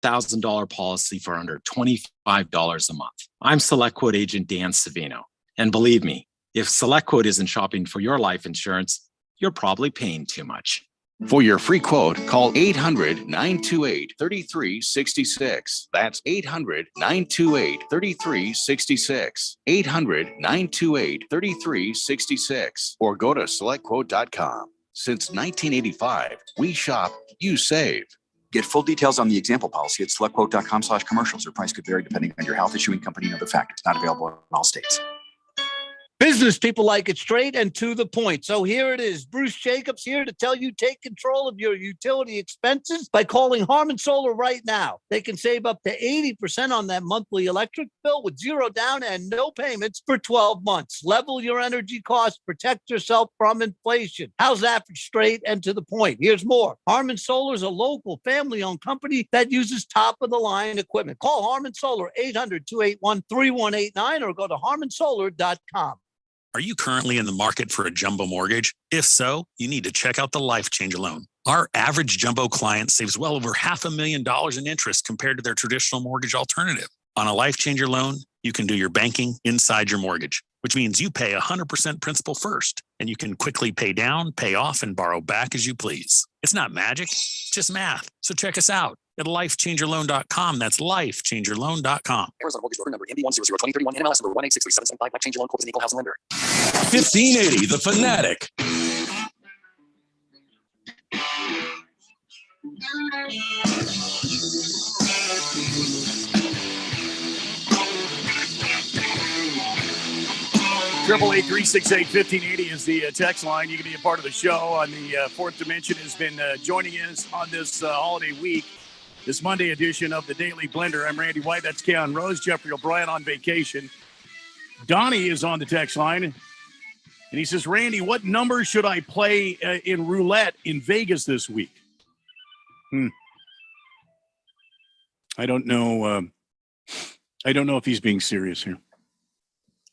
$1,000 policy for under $25 a month. I'm SelectQuote agent Dan Savino. And believe me, if SelectQuote isn't shopping for your life insurance, you're probably paying too much. For your free quote, call 800-928-3366. That's 800-928-3366. 800-928-3366. Or go to selectquote.com. Since 1985, we shop, you save. Get full details on the example policy at selectquote.com/commercials. Or price could vary depending on your health, issuing company, and other factors. Not available in all states. Business people like it straight and to the point. So here it is. Bruce Jacobs here to tell you take control of your utility expenses by calling Harmon Solar right now. They can save up to 80% on that monthly electric bill with zero down and no payments for 12 months. Level your energy costs, protect yourself from inflation. How's that for straight and to the point? Here's more. Harmon Solar is a local family-owned company that uses top-of-the-line equipment. Call Harmon Solar 800-281-3189 or go to harmonsolar.com. Are you currently in the market for a jumbo mortgage? If so, you need to check out the Life Changer loan. Our average jumbo client saves well over $500,000 in interest compared to their traditional mortgage alternative. On a Life Changer loan, you can do your banking inside your mortgage, which means you pay 100% principal first, and you can quickly pay down, pay off, and borrow back as you please. It's not magic, it's just math. So check us out at lifechangerloan.com. That's lifechangerloan.com. Arizona mortgage order number MB100231, NMLS number 1863775. Life Changer Loan Corp is an equal housing lender. 1580, The Fanatic. Triple 8-368-1580 is the text line. You can be a part of the show on the Fourth Dimension. Has been joining us on this holiday week. This Monday edition of the Daily Blender. I'm Randy White. That's Keon Rose. Jeffrey O'Brien on vacation. Donnie is on the text line. And he says, Randy, what number should I play in roulette in Vegas this week? I don't know. I don't know if he's being serious here.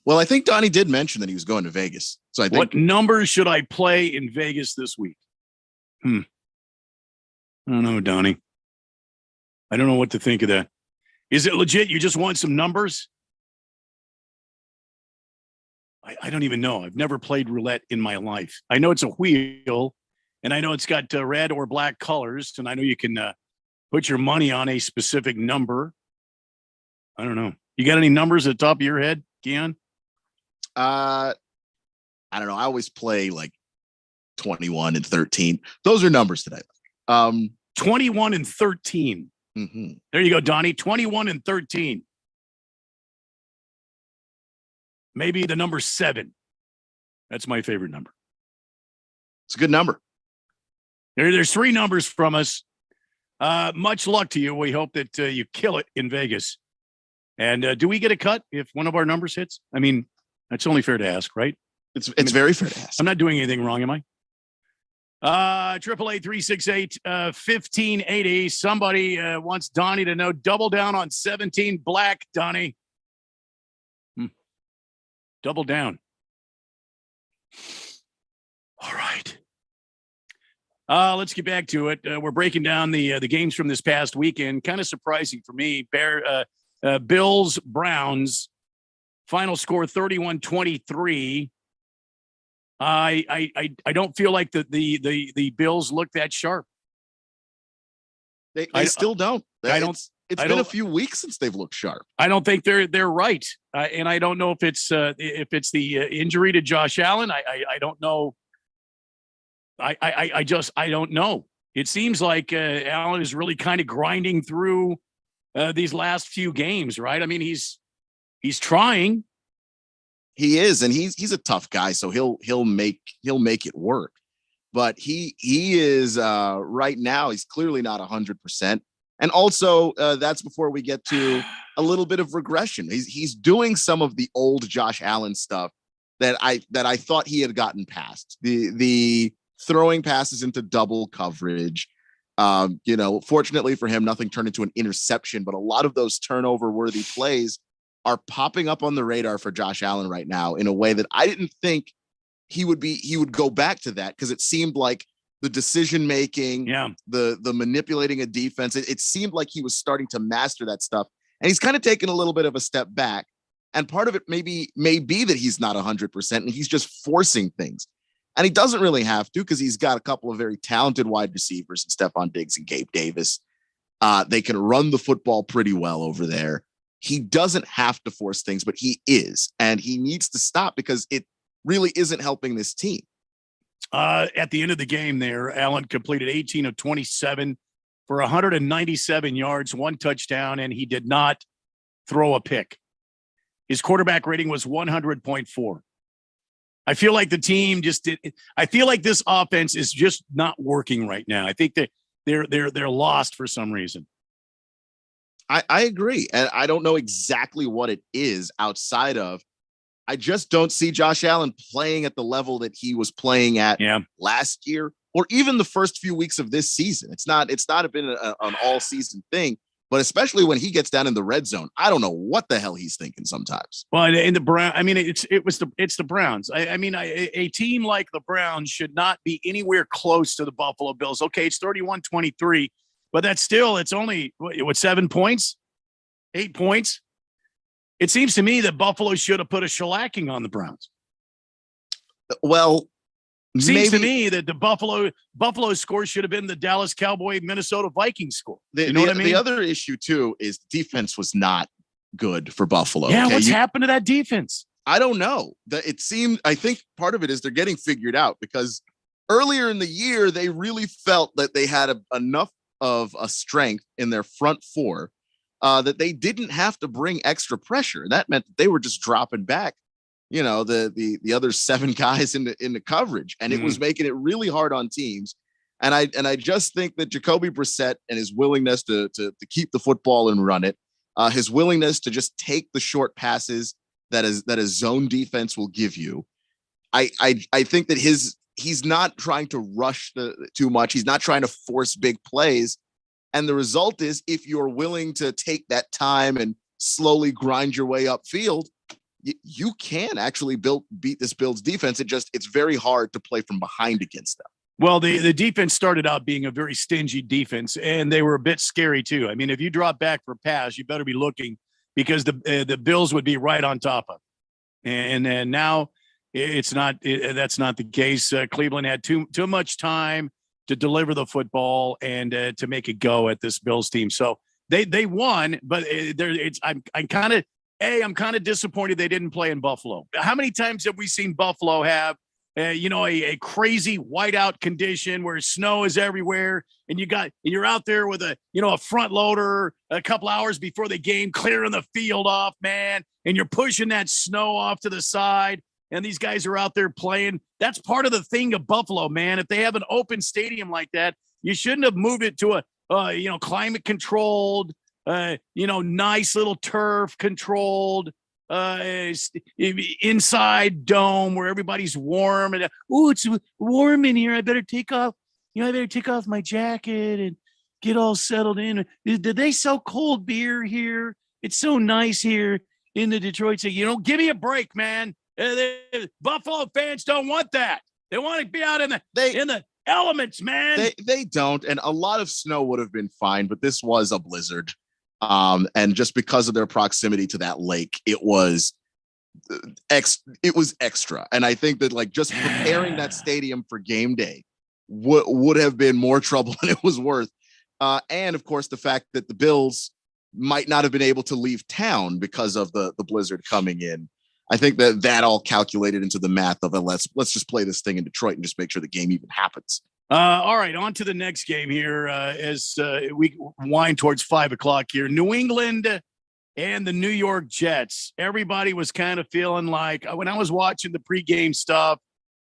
Well, I think Donnie did mention that he was going to Vegas. So I think. What numbers should I play in Vegas this week? I don't know, Donnie. I don't know what to think of that. Is it legit? You just want some numbers? I don't even know. I've never played roulette in my life. I know it's a wheel, and I know it's got red or black colors, and I know you can put your money on a specific number. I don't know. You got any numbers at the top of your head, Keon? I don't know. I always play like 21 and 13. Those are numbers today. 21 and 13. Mm-hmm. There you go, Donnie. 21 and 13. Maybe the number 7. That's my favorite number. It's a good number. There's 3 numbers from us. Much luck to you. We hope that you kill it in Vegas. And do we get a cut if one of our numbers hits? I mean, that's only fair to ask, right? It's very fair to ask. I'm not doing anything wrong, am I? 888-368-1580. Somebody wants Donnie to know. Double down on 17 black, Donnie. Double down. All right. Let's get back to it. We're breaking down the games from this past weekend. Kind of surprising for me. Bills, Browns. Final score 31-23. I don't feel like the Bills look that sharp. They still don't. It's been a few weeks since they've looked sharp. I don't think they're right, and I don't know if it's the injury to Josh Allen. I don't know. I don't know. It seems like Allen is really kind of grinding through these last few games, right? I mean, he's trying. He is, and he's a tough guy, so he'll make it work. But he is right now. He's clearly not 100%, and also that's before we get to a little bit of regression. He's doing some of the old Josh Allen stuff that I thought he had gotten past. The throwing passes into double coverage. Fortunately for him, nothing turned into an interception, but a lot of those turnover-worthy plays are popping up on the radar for Josh Allen right now in a way that I didn't think he would go back to that, because it seemed like the decision making, Yeah. the manipulating a defense. It seemed like he was starting to master that stuff, and he's kind of taken a little bit of a step back. And part of it may be that he's not 100% and he's just forcing things. And he doesn't really have to, because he's got a couple of very talented wide receivers in Stephon Diggs and Gabe Davis. They can run the football pretty well over there. He doesn't have to force things, but he is. And he needs to stop, because it really isn't helping this team. At the end of the game there, Allen completed 18 of 27 for 197 yards, 1 touchdown, and he did not throw a pick. His quarterback rating was 100.4. I feel like the team just did. I feel like this offense is just not working right now. I think that they're lost for some reason. I agree. And I don't know exactly what it is outside of, I just don't see Josh Allen playing at the level that he was playing at last year, or even the first few weeks of this season. It's not been an all season thing, but especially when he gets down in the red zone, I don't know what the hell he's thinking sometimes. Well, in the Brown, I mean, it's the Browns. A team like the Browns should not be anywhere close to the Buffalo Bills. Okay, it's 31-23, but it's only 7 points, 8 points. It seems to me that Buffalo should have put a shellacking on the Browns. Well, seems to me that the Buffalo score should have been the Dallas Cowboy Minnesota Vikings score. You know what I mean? The other issue too is defense was not good for Buffalo. Yeah, what's happened to that defense? I don't know. I think part of it is they're getting figured out, because earlier in the year they really felt that they had enough of a strength in their front four that they didn't have to bring extra pressure. That meant that they were just dropping back, the other 7 guys in the coverage, and it was making it really hard on teams. And I just think that Jacoby Brissett and his willingness to keep the football and run it, his willingness to just take the short passes that a zone defense will give you. I think that he's not trying to rush too much. He's not trying to force big plays. And the result is, if you're willing to take that time and slowly grind your way upfield, you can actually beat this Bills defense. It's very hard to play from behind against them. Well, the defense started out being a very stingy defense, and they were a bit scary too. I mean, if you drop back for pass, you better be looking, because the Bills would be right on top of. And now it's not. That's not the case. Cleveland had too much time to deliver the football and to make it go at this Bills team. So they won, but I'm kind of disappointed they didn't play in Buffalo. How many times have we seen Buffalo have a crazy whiteout condition where snow is everywhere, and you're out there with a front loader a couple hours before the game, clearing the field off, man, and you're pushing that snow off to the side, and these guys are out there playing. That's part of the thing of Buffalo, man. If they have an open stadium like that, you shouldn't have moved it to a climate controlled, nice little turf controlled inside dome where everybody's warm, and it's warm in here. I better take off my jacket and get all settled in. Did they sell cold beer here? It's so nice here in the Detroit city. Give me a break, man. Buffalo fans don't want that. They want to be out in the elements, man. They don't, and a lot of snow would have been fine, but this was a blizzard. And just because of their proximity to that lake, it was extra. And I think that just preparing that stadium for game day would have been more trouble than it was worth. And of course, the fact that the Bills might not have been able to leave town because of the blizzard coming in. I think that all calculated into the math of let's just play this thing in Detroit and just make sure the game even happens. All right, on to the next game here as we wind towards 5:00 here. New England and the New York Jets. Everybody was kind of feeling like, when I was watching the pregame stuff,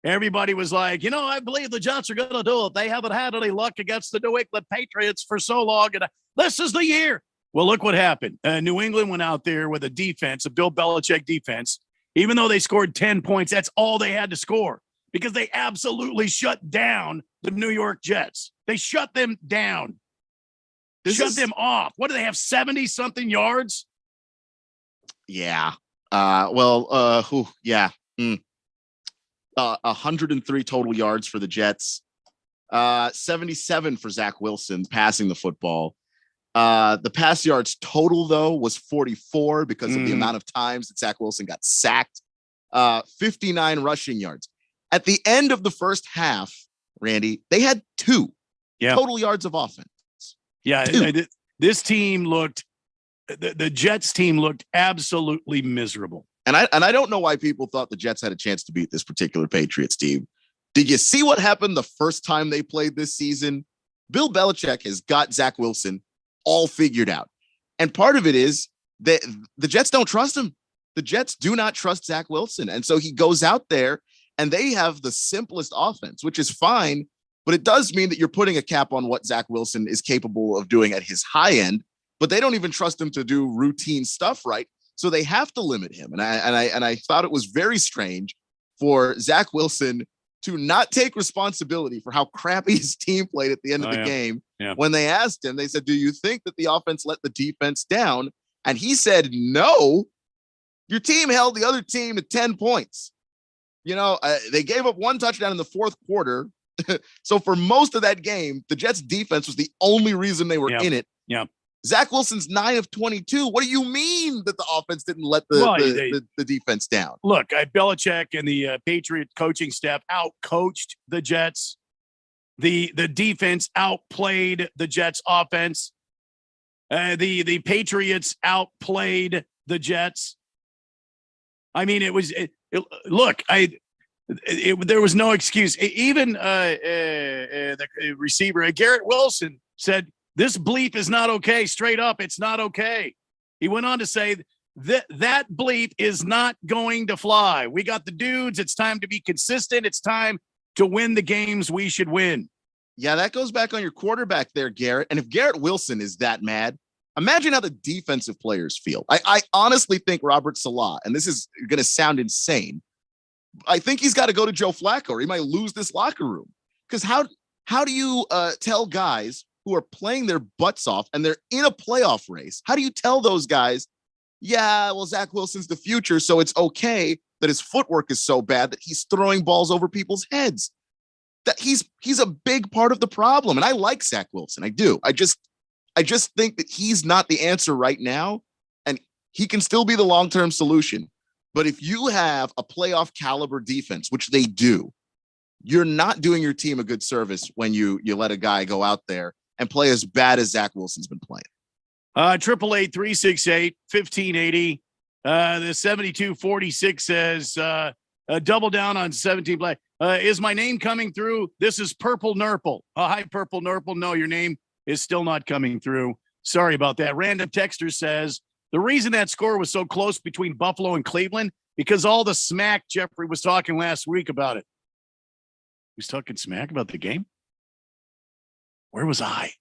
everybody was like, I believe the Jets are going to do it. They haven't had any luck against the New England Patriots for so long, and this is the year. Well, look what happened. New England went out there with a Bill Belichick defense. Even though they scored 10 points, that's all they had to score, because they absolutely shut down the New York Jets. They shut them down. Shut them off. What do they have, 70-something yards? Yeah. 103 total yards for the Jets. 77 for Zach Wilson passing the football. The pass yards total, though, was 44 because of the amount of times that Zach Wilson got sacked. 59 rushing yards. At the end of the first half, Randy, they had 2 total yards of offense. Yeah, this team looked, the Jets team looked absolutely miserable. And I don't know why people thought the Jets had a chance to beat this particular Patriots team. Did you see what happened the first time they played this season? Bill Belichick has got Zach Wilson all figured out. And part of it is that the Jets don't trust him. The Jets do not trust Zach Wilson. And so he goes out there and they have the simplest offense, which is fine. But it does mean that you're putting a cap on what Zach Wilson is capable of doing at his high end. But they don't even trust him to do routine stuff right. So they have to limit him. And I thought it was very strange for Zach Wilson to not take responsibility for how crappy his team played at the end of the game. Yeah. When they asked him, they said, do you think that the offense let the defense down? And he said, no, your team held the other team to 10 points. You know, they gave up 1 touchdown in the fourth quarter. So for most of that game, the Jets defense was the only reason they were in it. Yeah. Zach Wilson's 9 of 22. What do you mean that the offense didn't let the defense down? Look, Belichick and the Patriot coaching staff out-coached the Jets. The defense outplayed the Jets offense. The Patriots outplayed the Jets. I mean, there was no excuse. Even the receiver, Garrett Wilson, said, this bleep is not okay. Straight up, it's not okay. He went on to say that bleep is not going to fly. We got the dudes. It's time to be consistent. It's time to win the games we should win. Yeah, that goes back on your quarterback there, Garrett. And if Garrett Wilson is that mad, imagine how the defensive players feel. I honestly think Robert Salah, and this is going to sound insane, I think he's got to go to Joe Flacco or he might lose this locker room. Because how do you tell guys who are playing their butts off and they're in a playoff race, how do you tell those guys, yeah, well, Zach Wilson's the future, so it's okay that his footwork is so bad that he's throwing balls over people's heads? That he's a big part of the problem. And I like Zach Wilson. I do. I just think that he's not the answer right now. And he can still be the long-term solution. But if you have a playoff caliber defense, which they do, you're not doing your team a good service when you let a guy go out there and play as bad as Zach Wilson's been playing. 888-368-1580. The 7246 says, double down on 17 play. Is my name coming through? This is Purple Nurple. Hi, Purple Nurple. No, your name is still not coming through. Sorry about that. Random Texter says, the reason that score was so close between Buffalo and Cleveland, because all the smack Jeffrey was talking last week about it. He was talking smack about the game? Where was I?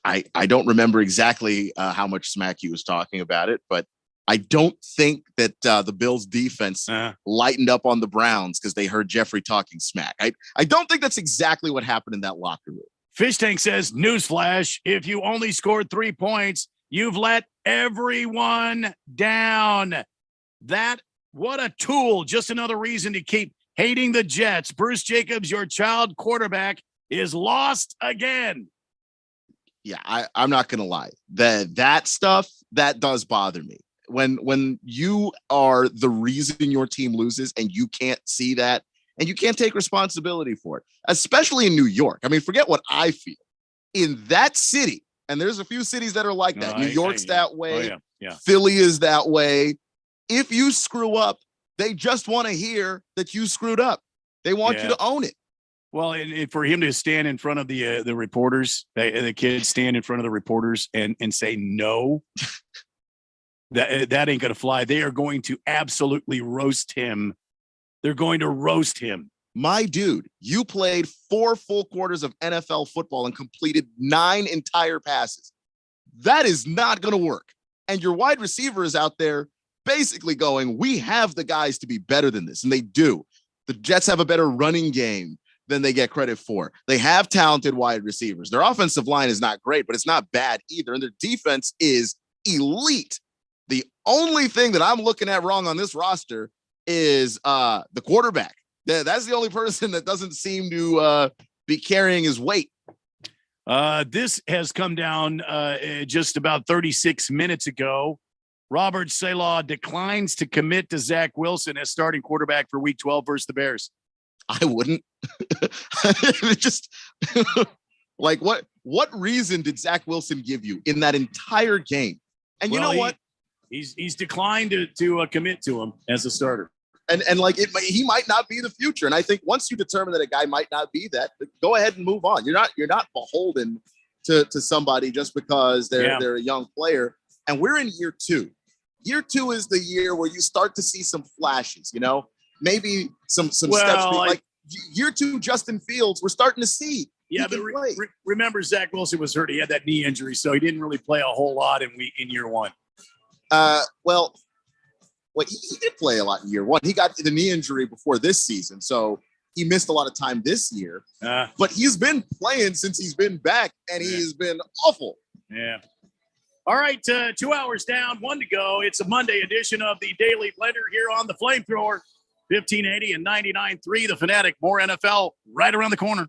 I don't remember exactly how much smack he was talking about it, but I don't think that the Bills defense lightened up on the Browns because they heard Jeffrey talking smack. I don't think that's exactly what happened in that locker room. Fish Tank says, newsflash, if you only scored 3 points, you've let everyone down. What a tool. Just another reason to keep hating the Jets. Bruce Jacobs, your child quarterback, is lost again. Yeah, I'm not going to lie. That stuff, that does bother me. When you are the reason your team loses and you can't see that and you can't take responsibility for it, especially in New York. I mean, forget what I feel. In that city, and there's a few cities that are like that. New York's that way. Oh, yeah. Philly is that way. If you screw up, they just want to hear that you screwed up. They want you to own it. Well, and for him to stand in front of the reporters, the kids stand in front of the reporters and say no, that ain't going to fly. They are going to absolutely roast him. They're going to roast him. My dude, you played 4 full quarters of NFL football and completed 9 entire passes. That is not going to work. And your wide receiver is out there basically going, we have the guys to be better than this. And they do. The Jets have a better running game than they get credit for. They have talented wide receivers. Their offensive line is not great, but it's not bad either. And their defense is elite. The only thing that I'm looking at wrong on this roster is the quarterback. That's the only person that doesn't seem to be carrying his weight. This has come down just about 36 minutes ago. Robert Saleh declines to commit to Zach Wilson as starting quarterback for Week 12 versus the Bears. I wouldn't. Just like what reason did Zach Wilson give you in that entire game? And you know what? He's declined to commit to him as a starter. And like he might not be the future. And I think once you determine that a guy might not be that, go ahead and move on. You're not beholden to somebody just because they're a young player. And we're in year 2. Year 2 is the year where you start to see some flashes, you know, maybe some steps. Like year 2, Justin Fields, we're starting to see. Yeah, but remember, Zach Wilson was hurt. He had that knee injury, so he didn't really play a whole lot in year 1. Well, he did play a lot in year 1. He got the knee injury before this season, so he missed a lot of time this year. But he's been playing since he's been back, and he's been awful. Yeah. All right, 2 hours down, 1 to go. It's a Monday edition of the Daily Blender here on the Flamethrower, 1580 and 99.3. The Fanatic. More NFL right around the corner.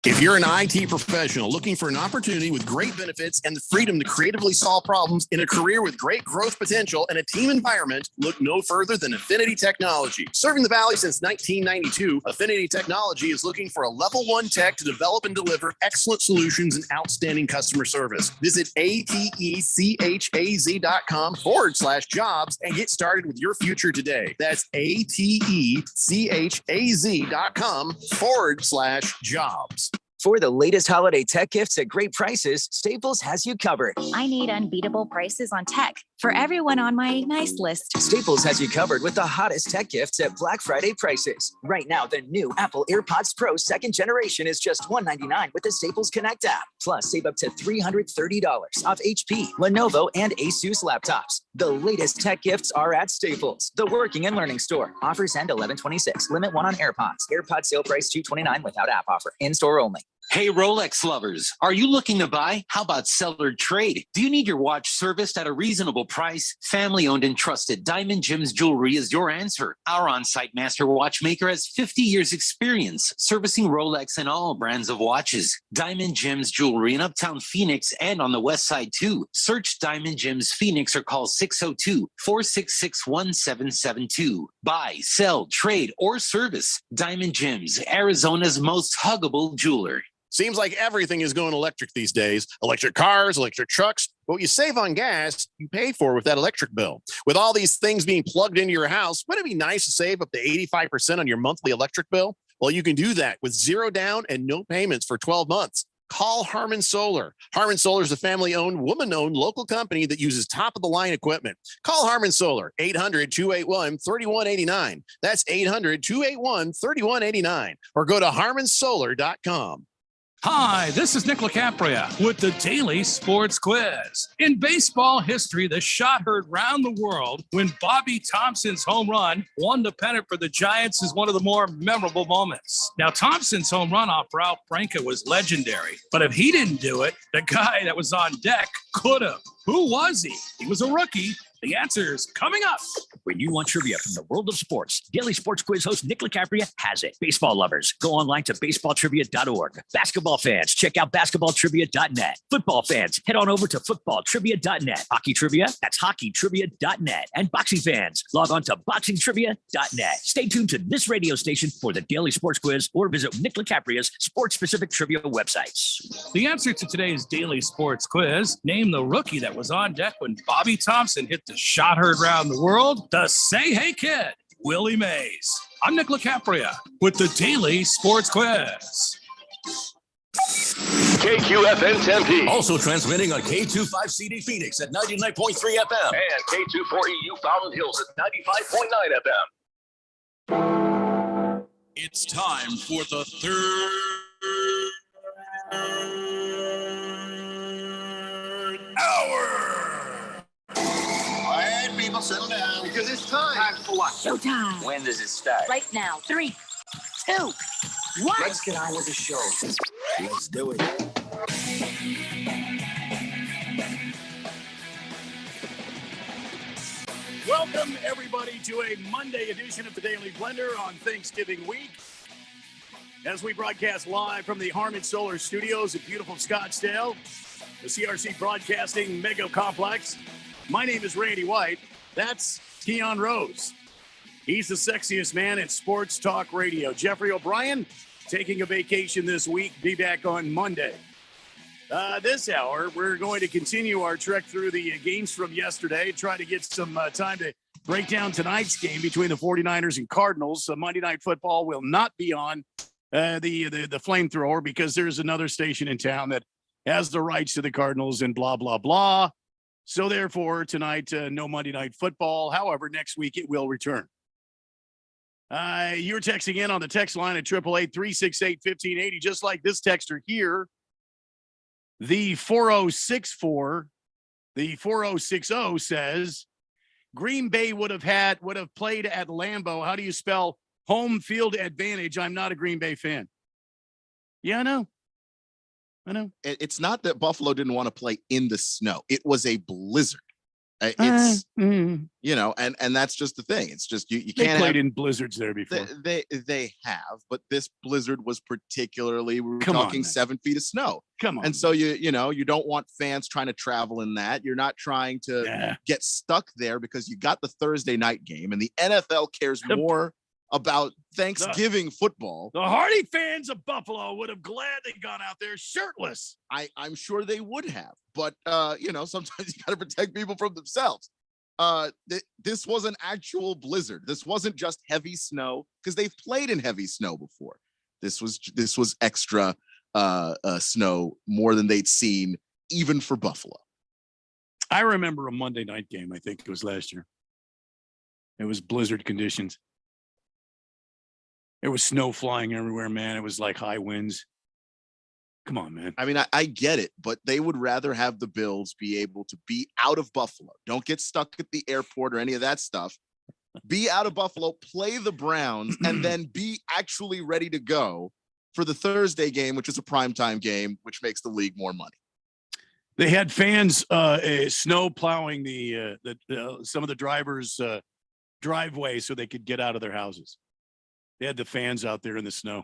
If you're an IT professional looking for an opportunity with great benefits and the freedom to creatively solve problems in a career with great growth potential and a team environment, look no further than Affinity Technology. Serving the Valley since 1992, Affinity Technology is looking for a level 1 tech to develop and deliver excellent solutions and outstanding customer service. Visit atechaz.com/jobs and get started with your future today. That's atechaz.com/jobs. For the latest holiday tech gifts at great prices, Staples has you covered. I need unbeatable prices on tech for everyone on my nice list. Staples has you covered with the hottest tech gifts at Black Friday prices. Right now, the new Apple AirPods Pro 2nd generation is just $199 with the Staples Connect app. Plus, save up to $330 off HP, Lenovo, and Asus laptops. The latest tech gifts are at Staples, the working and learning store. Offers end 11/26. Limit 1 on AirPods. AirPods sale price $229 without app offer. In-store only. Hey, Rolex lovers, are you looking to buy? How about sell or trade? Do you need your watch serviced at a reasonable price? Family-owned and trusted Diamond Gems Jewelry is your answer. Our on-site master watchmaker has 50 years experience servicing Rolex and all brands of watches. Diamond Gems Jewelry in Uptown Phoenix and on the west side too. Search Diamond Gems Phoenix or call 602-466-1772. Buy, sell, trade, or service. Diamond Gems, Arizona's most huggable jeweler. Seems like everything is going electric these days. Electric cars, electric trucks. But what you save on gas, you pay for with that electric bill. With all these things being plugged into your house, wouldn't it be nice to save up to 85% on your monthly electric bill? Well, you can do that with zero down and no payments for 12 months. Call Harmon Solar. Harmon Solar is a family-owned, woman-owned local company that uses top-of-the-line equipment. Call Harmon Solar, 800-281-3189. That's 800-281-3189. Or go to harmonsolar.com. Hi, this is Nick LaCapria with the Daily Sports Quiz. In baseball history, the shot heard round the world when Bobby Thompson's home run won the pennant for the Giants is one of the more memorable moments. Now, Thompson's home run off Ralph Branca was legendary, but if he didn't do it, the guy that was on deck could have. Who was he? He was a rookie. The answer is coming up. When you want trivia from the world of sports, Daily Sports Quiz host Nick LaCapria has it. Baseball lovers, go online to baseballtrivia.org. Basketball fans, check out basketballtrivia.net. Football fans, head on over to footballtrivia.net. Hockey trivia, that's hockeytrivia.net. And boxing fans, log on to boxingtrivia.net. Stay tuned to this radio station for the Daily Sports Quiz or visit Nick LaCapria's sports-specific trivia websites. The answer to today's Daily Sports Quiz, name the rookie that was on deck when Bobby Thompson hit the shot heard round the world, the Say Hey Kid, Willie Mays. I'm Nick LaCapria with the Daily Sports Quiz. KQFN Tempe. Also transmitting on K25CD Phoenix at 99.3 FM. And K24EU Fountain Hills at 95.9 FM. It's time for the third hour. All right, people, settle down because it's time. Time for what? Showtime. When does it start? Right now. 3, 2, 1. Let's get on with the show. Let's do it. Welcome, everybody, to a Monday edition of the Daily Blender on Thanksgiving week. as we broadcast live from the Harmon Solar Studios in beautiful Scottsdale, the CRC Broadcasting Mega Complex. My name is Randy White. That's Keon Rose. He's the sexiest man in sports talk radio. Jeffrey O'Brien taking a vacation this week. Be back on Monday. This hour, we're going to continue our trek through the games from yesterday, try to get some time to break down tonight's game between the 49ers and Cardinals. Monday Night Football will not be on the flamethrower because there's another station in town that has the rights to the Cardinals and blah, blah, blah. So therefore, tonight, no Monday Night Football. However, next week it will return. You're texting in on the text line at 888-368-1580, just like this texter here. The 4060 says Green Bay would have played at Lambeau. How do you spell home field advantage? I'm not a Green Bay fan. Yeah, I know. It's not that Buffalo didn't want to play in the snow. It was a blizzard. It's you know, and that's just the thing. It's just you can't. They played in blizzards there before. They have, but this blizzard was particularly. We were talking 7 feet of snow. Come on. And so you don't want fans trying to travel in that. You're not trying to get stuck there because you got the Thursday night game, and the NFL cares more about Thanksgiving football. The Hardy fans of Buffalo would have gladly gone out there shirtless. I'm sure they would have, but sometimes you got to protect people from themselves. This was an actual blizzard. This wasn't just heavy snow because they've played in heavy snow before. This was extra snow, more than they'd seen even for Buffalo. I remember a Monday night game. I think it was last year. It was blizzard conditions. There was snow flying everywhere, man. It was like high winds. Come on, man. I mean, I get it, but they would rather have the Bills be able to be out of Buffalo. Don't get stuck at the airport or any of that stuff. Be out of Buffalo, play the Browns, and then be actually ready to go for the Thursday game, which is a primetime game, which makes the league more money. They had fans snow plowing some of the drivers' driveway so they could get out of their houses. They had the fans out there in the snow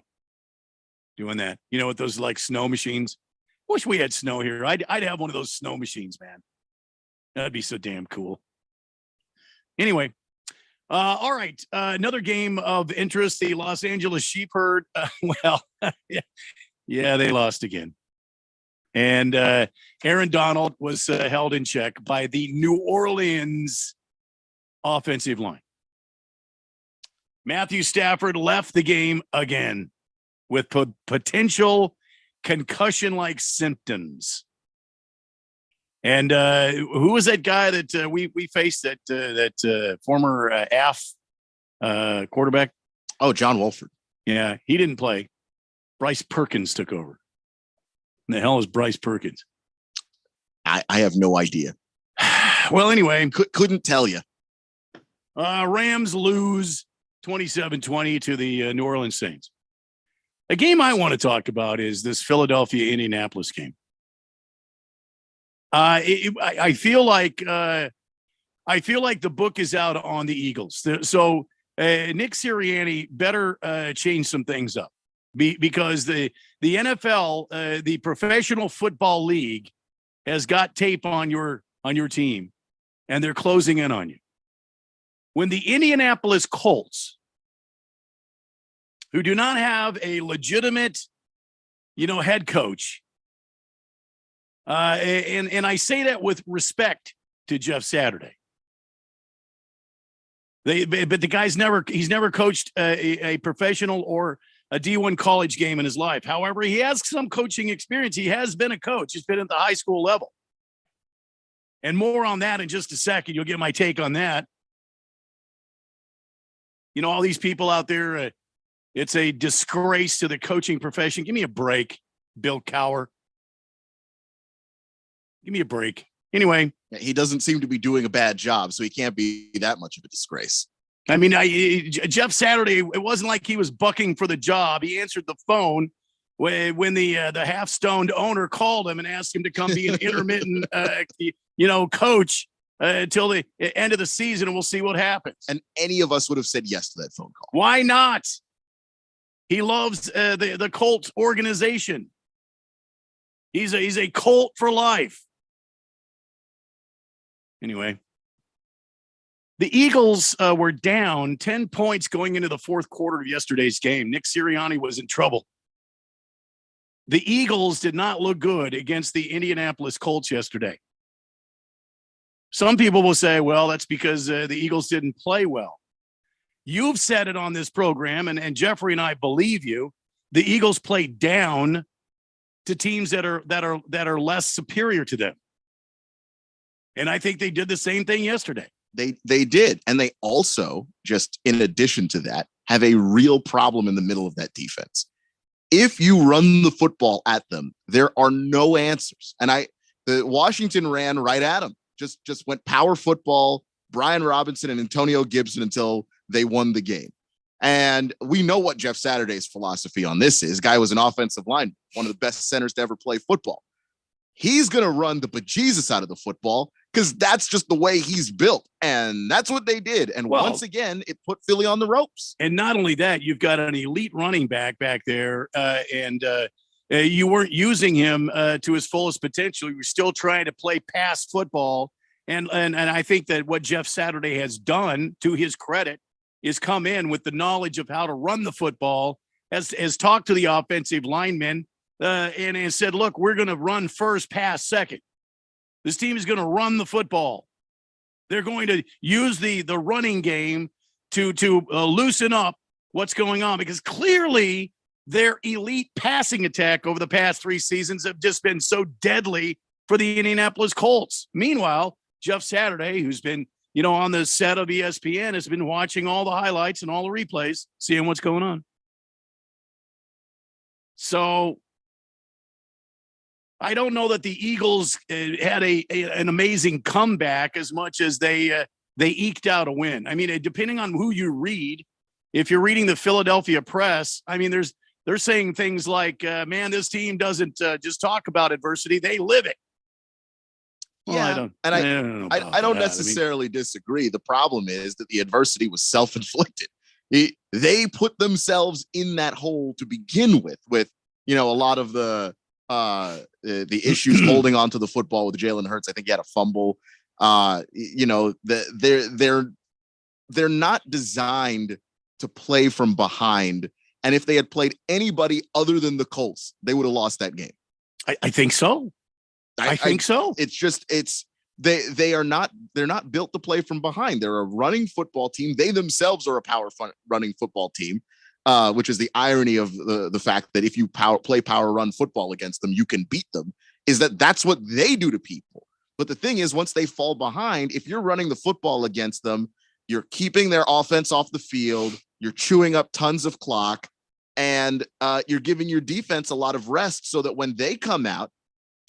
doing that. You know, with those like snow machines. Wish we had snow here. I'd have one of those snow machines, man. That'd be so damn cool. Anyway, all right. Another game of interest. The Los Angeles Sheep Herd. Yeah, they lost again. And Aaron Donald was held in check by the New Orleans offensive line. Matthew Stafford left the game again with potential concussion-like symptoms. And who was that guy that we faced, that former AF quarterback? Oh, John Wolford. Yeah, he didn't play. Bryce Perkins took over. And the hell is Bryce Perkins? I have no idea. Well, anyway. Couldn't tell you. Rams lose 27-20 to the New Orleans Saints. A game I want to talk about is this Philadelphia-Indianapolis game. I feel like the book is out on the Eagles. So Nick Sirianni better change some things up because the NFL, the Professional Football League, has got tape on your team, and they're closing in on you. When the Indianapolis Colts, who do not have a legitimate, head coach, and I say that with respect to Jeff Saturday. But the guy's he's never coached a professional or a D1 college game in his life. However, he has some coaching experience. He has been a coach. He's been at the high school level. And more on that in just a second. You'll get my take on that. All these people out there, it's a disgrace to the coaching profession. Give me a break, Bill Cowher. Give me a break. Anyway. He doesn't seem to be doing a bad job, so he can't be that much of a disgrace. I mean, Jeff Saturday, it wasn't like he was bucking for the job. He answered the phone when the half-stoned owner called him and asked him to come be an intermittent, coach until the end of the season, and we'll see what happens. And any of us would have said yes to that phone call. Why not? He loves the Colts organization. He's a Colt for life. Anyway, the Eagles were down 10 points going into the fourth quarter of yesterday's game. Nick Sirianni was in trouble. The Eagles did not look good against the Indianapolis Colts yesterday. Some people will say, well, that's because the Eagles didn't play well. You've said it on this program, and Jeffrey and I believe you. The Eagles play down to teams that are less superior to them. And I think they did the same thing yesterday. They did. And they also, just in addition to that, have a real problem in the middle of that defense. If you run the football at them, there are no answers. And the Washington ran right at them. Just went power football, Brian Robinson and Antonio Gibson until they won the game. And we know what Jeff Saturday's philosophy on this is. Guy was an offensive line, one of the best centers to ever play football. He's going to run the bejesus out of the football because that's just the way he's built. And that's what they did. And once again, it put Philly on the ropes. And not only that, you've got an elite running back there, and you weren't using him to his fullest potential. You were still trying to play pass football. And I think that what Jeff Saturday has done, to his credit, is come in with the knowledge of how to run the football, has talked to the offensive linemen, and has said, look, we're going to run first, pass second. This team is going to run the football. They're going to use the running game to loosen up what's going on, because clearly their elite passing attack over the past 3 seasons have just been so deadly for the Indianapolis Colts. Meanwhile, Jeff Saturday, who's been, on the set of ESPN, has been watching all the highlights and all the replays, seeing what's going on. So I don't know that the Eagles had an amazing comeback as much as they eked out a win. I mean, depending on who you read, if you're reading the Philadelphia Press, I mean, they're saying things like, man, this team doesn't just talk about adversity, they live it. Well, yeah, I don't necessarily disagree. The problem is that the adversity was self-inflicted. They put themselves in that hole to begin with a lot of the issues holding on to the football with Jalen Hurts. I think he had a fumble. They're not designed to play from behind. And if they had played anybody other than the Colts, they would have lost that game. I think so. I think so. It's just, they're not built to play from behind. They're a running football team. They themselves are a running football team, which is the irony of the fact that if you play power run football against them, you can beat them, is that's what they do to people. But the thing is, once they fall behind, if you're running the football against them, you're keeping their offense off the field, you're chewing up tons of clock, and you're giving your defense a lot of rest so that when they come out,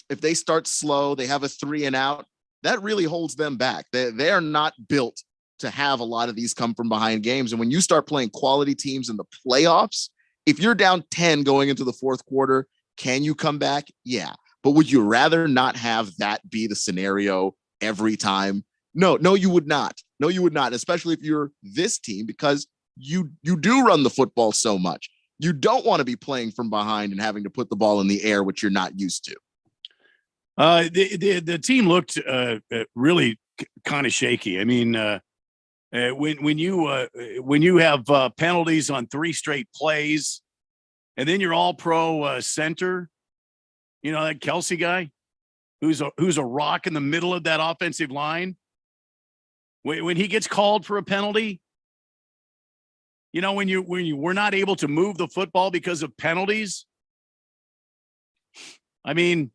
if they start slow, they have a 3 and out, that really holds them back. They are not built to have a lot of these come from behind games. And when you start playing quality teams in the playoffs, if you're down 10 going into the fourth quarter, can you come back? Yeah. But would you rather not have that be the scenario every time? No, you would not. No, you would not, especially if you're this team, because you do run the football so much. You don't want to be playing from behind and having to put the ball in the air, which you're not used to. The team looked really kind of shaky. I mean, when you have penalties on 3 straight plays, and then you're all pro center, that Kelsey guy, who's a rock in the middle of that offensive line. When he gets called for a penalty, when you were not able to move the football because of penalties. I mean,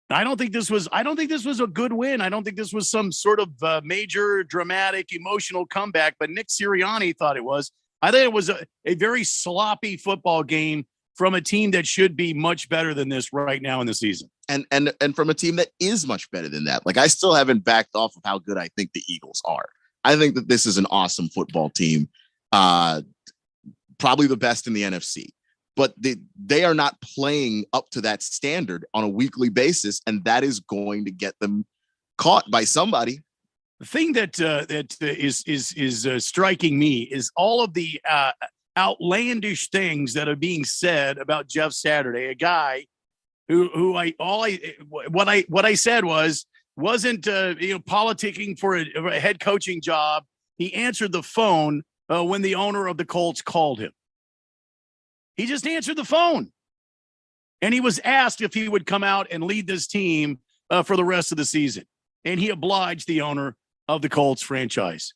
I don't think this was a good win. I don't think this was some sort of major, dramatic, emotional comeback, but Nick Sirianni thought it was. I think it was a very sloppy football game from a team that should be much better than this right now in the season. And from a team that is much better than that. Like, I still haven't backed off of how good I think the Eagles are. I think that this is an awesome football team. Probably the best in the NFC. But they are not playing up to that standard on a weekly basis, and that is going to get them caught by somebody. The thing that is striking me is all of the outlandish things that are being said about Jeff Saturday, a guy what I said wasn't politicking for a head coaching job. He answered the phone when the owner of the Colts called him. He just answered the phone. And he was asked if he would come out and lead this team for the rest of the season. And he obliged the owner of the Colts franchise.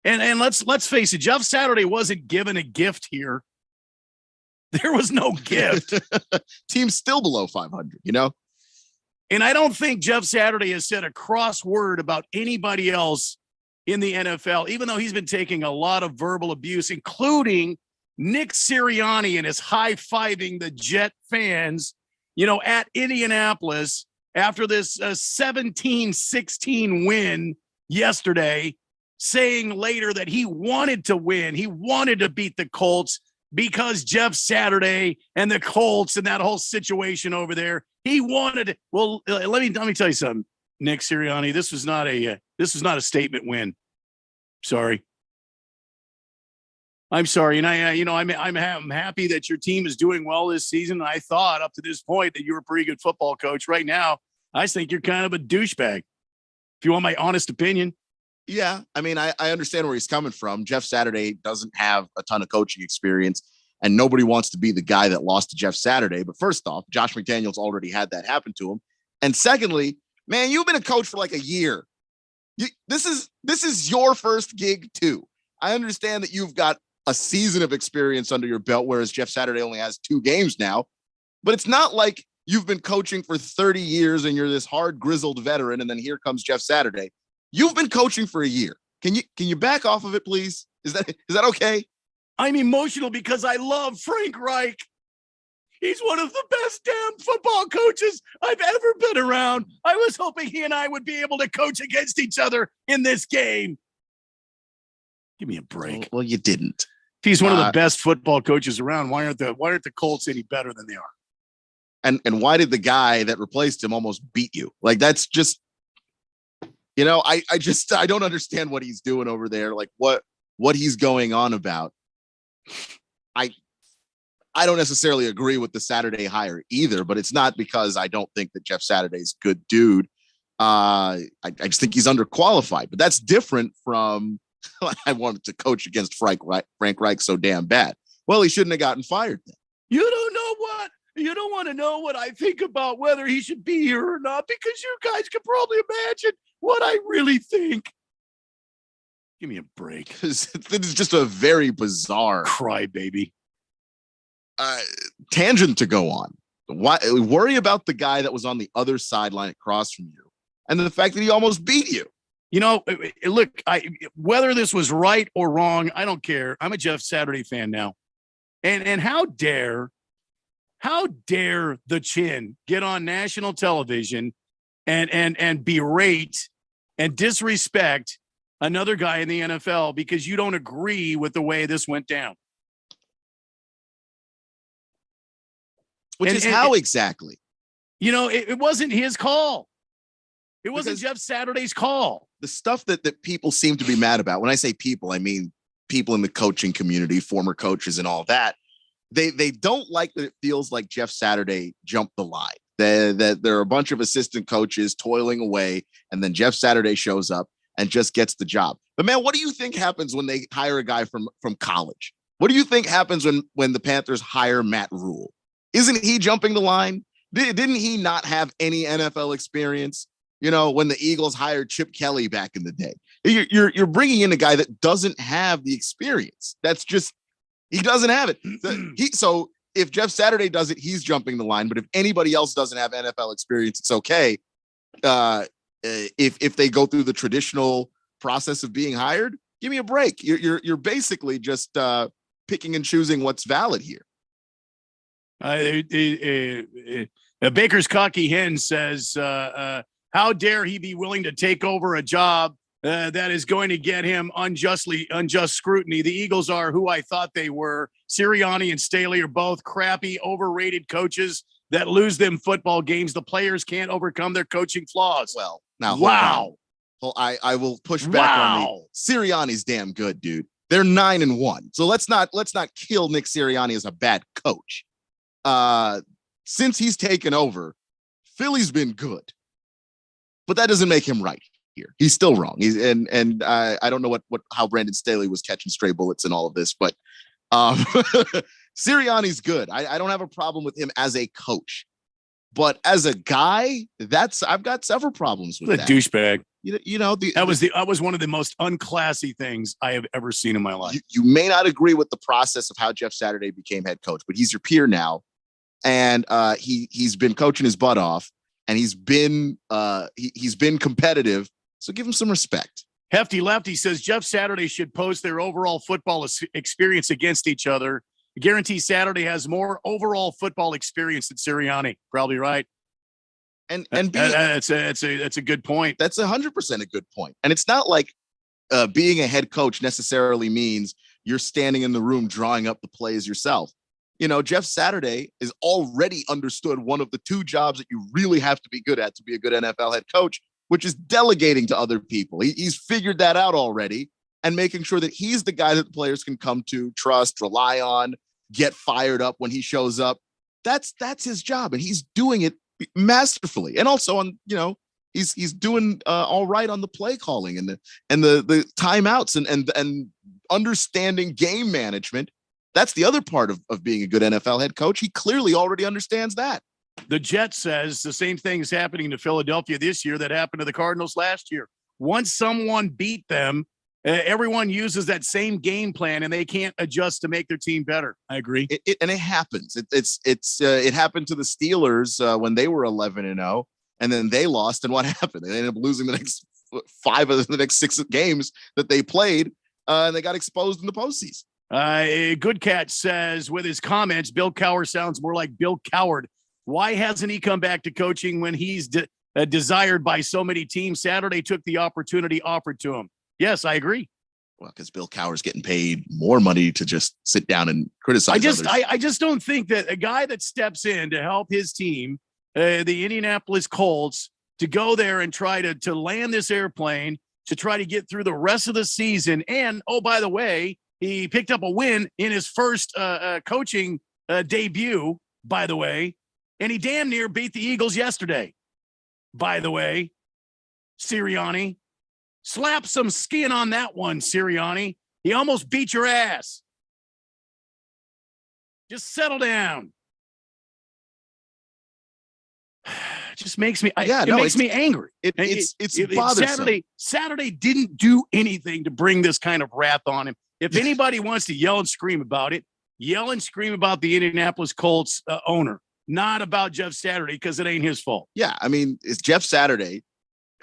And let's face it, Jeff Saturday wasn't given a gift here. There was no gift. Team's still below 500, And I don't think Jeff Saturday has said a cross word about anybody else in the NFL, even though he's been taking a lot of verbal abuse, including Nick Sirianni and his high-fiving the Jet fans, at Indianapolis after this 17-16 win yesterday, saying later that he wanted to win. He wanted to beat the Colts because Jeff Saturday and the Colts and that whole situation over there, he wanted it. Well, let me tell you something, Nick Sirianni. This was not a statement win. Sorry. I'm sorry. And I'm happy that your team is doing well this season. I thought up to this point that you were a pretty good football coach. Right now, I think you're kind of a douchebag. If you want my honest opinion. Yeah. I mean, I understand where he's coming from. Jeff Saturday doesn't have a ton of coaching experience, and nobody wants to be the guy that lost to Jeff Saturday. But first off, Josh McDaniels already had that happen to him. And secondly, man, you've been a coach for like a year. This is your first gig too. I understand that you've got a season of experience under your belt, whereas Jeff Saturday only has 2 games now. But it's not like you've been coaching for 30 years and you're this hard grizzled veteran, and then here comes Jeff Saturday. You've been coaching for a year. Can you back off of it, please? Is that okay? I'm emotional because I love Frank Reich. He's one of the best damn football coaches I've ever been around. I was hoping he and I would be able to coach against each other in this game. Give me a break. Well, you didn't. If he's one of the best football coaches around, why aren't the Colts any better than they are? And why did the guy that replaced him almost beat you? Like, that's just, I don't understand what he's doing over there. Like what he's going on about. I don't necessarily agree with the Saturday hire either, but it's not because I don't think that Jeff Saturday's a good dude. I just think he's underqualified, but that's different from I wanted to coach against Frank Reich so damn bad. Well, he shouldn't have gotten fired then. You don't know what? You don't want to know what I think about whether he should be here or not, because you guys can probably imagine what I really think. Give me a break. This is just a very bizarre crybaby tangent to go on. Why worry about the guy that was on the other sideline across from you and the fact that he almost beat you? Look, whether this was right or wrong, I don't care. I'm a Jeff Saturday fan now. And how dare the Chin get on national television and berate and disrespect another guy in the NFL because you don't agree with the way this went down. Which is how exactly? It wasn't his call. It wasn't Jeff Saturday's call. The stuff that people seem to be mad about, when I say people, I mean people in the coaching community, former coaches and all that, they don't like that it feels like Jeff Saturday jumped the line. That there are a bunch of assistant coaches toiling away, and then Jeff Saturday shows up and just gets the job. But man, what do you think happens when they hire a guy from college? What do you think happens when the Panthers hire Matt Rule? Isn't he jumping the line? Didn't he not have any NFL experience? When the Eagles hired Chip Kelly back in the day, you're bringing in a guy that doesn't have the experience. That's just, he doesn't have it. So if Jeff Saturday does it, he's jumping the line. But if anybody else doesn't have NFL experience, it's okay. If they go through the traditional process of being hired, give me a break. You're basically just picking and choosing what's valid here. Baker's cocky hen says, how dare he be willing to take over a job that is going to get him unjust scrutiny? The Eagles are who I thought they were. Sirianni and Staley are both crappy, overrated coaches that lose them football games. The players can't overcome their coaching flaws. Well, now, wow. Well, I will push back on the Sirianni's damn good, dude. They're 9-1. So let's not kill Nick Sirianni as a bad coach. Since he's taken over, Philly's been good, but that doesn't make him right here. He's still wrong. I don't know how Brandon Staley was catching stray bullets in all of this, but Sirianni's good. I don't have a problem with him as a coach, but as a guy, I've got several problems with that. Douchebag. That was one of the most unclassy things I have ever seen in my life. You may not agree with the process of how Jeff Saturday became head coach, but he's your peer now, and he's been coaching his butt off, and he's been competitive. So give him some respect. Hefty Lefty says Jeff Saturday should post their overall football experience against each other. I guarantee Saturday has more overall football experience than Sirianni. Probably right. And that's a good point. That's 100% a good point. And it's not like being a head coach necessarily means you're standing in the room drawing up the plays yourself. Jeff Saturday is already understood one of the two jobs that you really have to be good at to be a good NFL head coach, which is delegating to other people. He's figured that out already and making sure that he's the guy that the players can come to, trust, rely on, get fired up when he shows up. That's his job, and he's doing it masterfully. And also he's doing all right on the play calling and the timeouts and understanding game management. That's the other part of being a good NFL head coach. He clearly already understands that. The Jet says the same thing is happening to Philadelphia this year that happened to the Cardinals last year. Once someone beat them, everyone uses that same game plan and they can't adjust to make their team better. I agree. And it happens. It happened to the Steelers when they were 11-0, and then they lost. And what happened? They ended up losing the next 5 of the next 6 games that they played, and they got exposed in the postseason. Good Cat says with his comments, Bill Cowher sounds more like Bill Coward. Why hasn't he come back to coaching when he's desired by so many teams? Saturday took the opportunity offered to him. Yes, I agree. Well, because Bill Cowher's getting paid more money to just sit down and criticize others. I just don't think that a guy that steps in to help his team, the Indianapolis Colts, to go there and try to land this airplane, to try to get through the rest of the season. And, oh, by the way, he picked up a win in his first coaching debut, by the way. And he damn near beat the Eagles yesterday, by the way. Sirianni. Slap some skin on that one, Sirianni. He almost beat your ass. Just settle down. Just makes me it makes me angry. It's bothersome. Saturday didn't do anything to bring this kind of wrath on him. If anybody wants to yell and scream about it, yell and scream about the Indianapolis Colts owner, not about Jeff Saturday, because it ain't his fault. Yeah, I mean, it's Jeff Saturday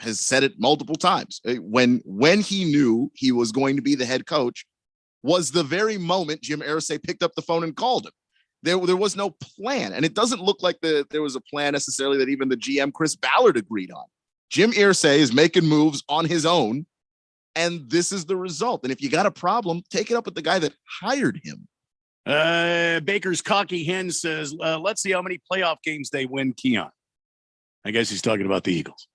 has said it multiple times. When he knew he was going to be the head coach was the very moment Jim Irsay picked up the phone and called him. There was no plan, and it doesn't look like there was a plan necessarily that even the GM Chris Ballard agreed on. Jim Irsay is making moves on his own, and this is the result. And if you got a problem, take it up with the guy that hired him. Baker's cocky hen says, let's see how many playoff games they win, Keon. I guess he's talking about the Eagles.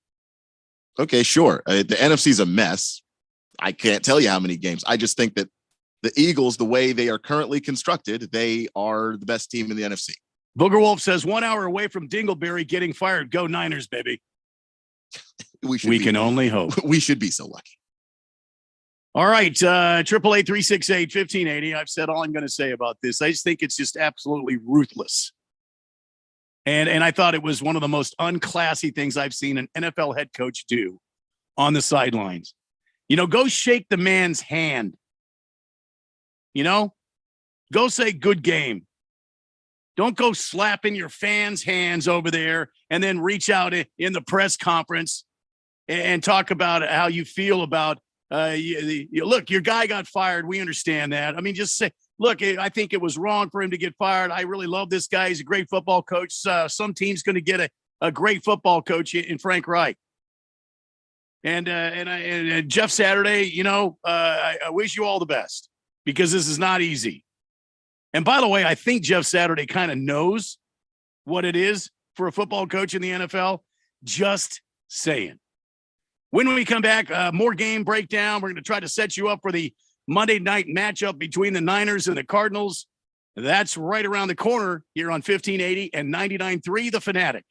Okay, sure. The NFC's a mess. I can't tell you how many games. I just think that the Eagles, the way they are currently constructed, they are the best team in the NFC. Booger Wolf says 1 hour away from Dingleberry getting fired. Go Niners, baby. We can only hope. We should be so lucky. All right. 888-368-1580. I've said all I'm going to say about this. I just think it's just absolutely ruthless. And I thought it was one of the most unclassy things I've seen an NFL head coach do on the sidelines. Go shake the man's hand. Go say good game. Don't go slapping your fans' hands over there and then reach out in the press conference and talk about how you feel about, look, your guy got fired. We understand that. I mean, just say, look, I think it was wrong for him to get fired. I really love this guy. He's a great football coach. Some team's going to get a great football coach in Frank Reich. And Jeff Saturday, I wish you all the best because this is not easy. And by the way, I think Jeff Saturday kind of knows what it is for a football coach in the NFL. Just saying. When we come back, more game breakdown. We're going to try to set you up for the Monday night matchup between the Niners and the Cardinals. That's right around the corner here on 1580 and 99.3 The Fanatic.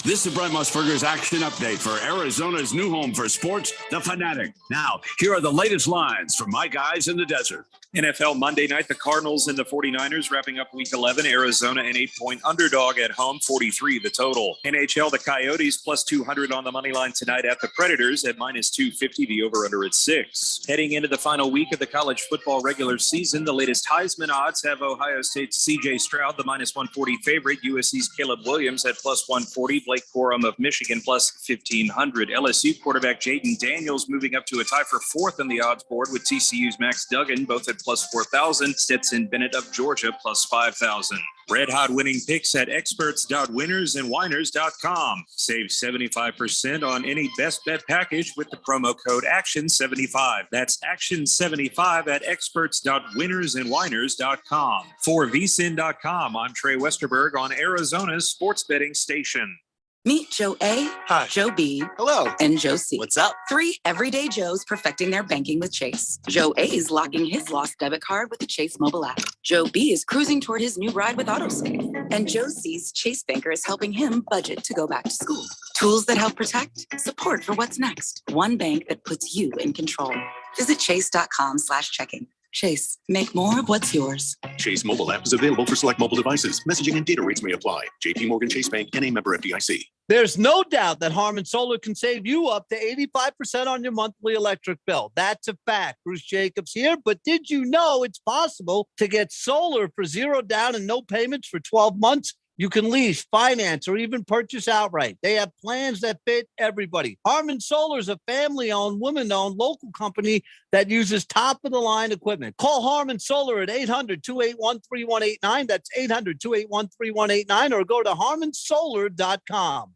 This is Brett Musburger's action update for Arizona's new home for sports, The Fanatic. Now, here are the latest lines from my guys in the desert. NFL Monday night, the Cardinals and the 49ers wrapping up week 11. Arizona an 8-point underdog at home, 43 the total. NHL, the Coyotes plus 200 on the money line tonight at the Predators at minus 250, the over-under at 6. Heading into the final week of the college football regular season, the latest Heisman odds have Ohio State's C.J. Stroud, the minus 140 favorite, USC's Caleb Williams at plus 140, Blake Corum of Michigan plus 1,500. LSU quarterback Jaden Daniels moving up to a tie for fourth on the odds board with TCU's Max Duggan, both at plus 4,000. Stetson Bennett of Georgia plus 5,000. Red hot winning picks at experts.winnersandwhiners.com. Save 75% on any best bet package with the promo code ACTION75. That's ACTION75 at experts.winnersandwhiners.com. For vsin.com, I'm Trey Westerberg on Arizona's sports betting station. Meet Joe A, Hi. Joe B, Hello. and Joe C. What's up? 3 everyday Joes perfecting their banking with Chase. Joe A is locking his lost debit card with the Chase mobile app. Joe B is cruising toward his new ride with Autosave. And Joe C's Chase banker is helping him budget to go back to school. Tools that help protect, support for what's next. One bank that puts you in control. Visit chase.com/checking. Chase, make more of what's yours. Chase mobile app is available for select mobile devices. Messaging and data rates may apply. JP Morgan Chase Bank and a member FDIC. There's no doubt that Harman Solar can save you up to 85% on your monthly electric bill. That's a fact. Bruce Jacobs here. But did you know it's possible to get solar for $0 down and no payments for 12 months? You can lease, finance, or even purchase outright. They have plans that fit everybody. Harman Solar is a family-owned, woman-owned local company that uses top-of-the-line equipment. Call Harman Solar at 800-281-3189. That's 800-281-3189, or go to harmansolar.com.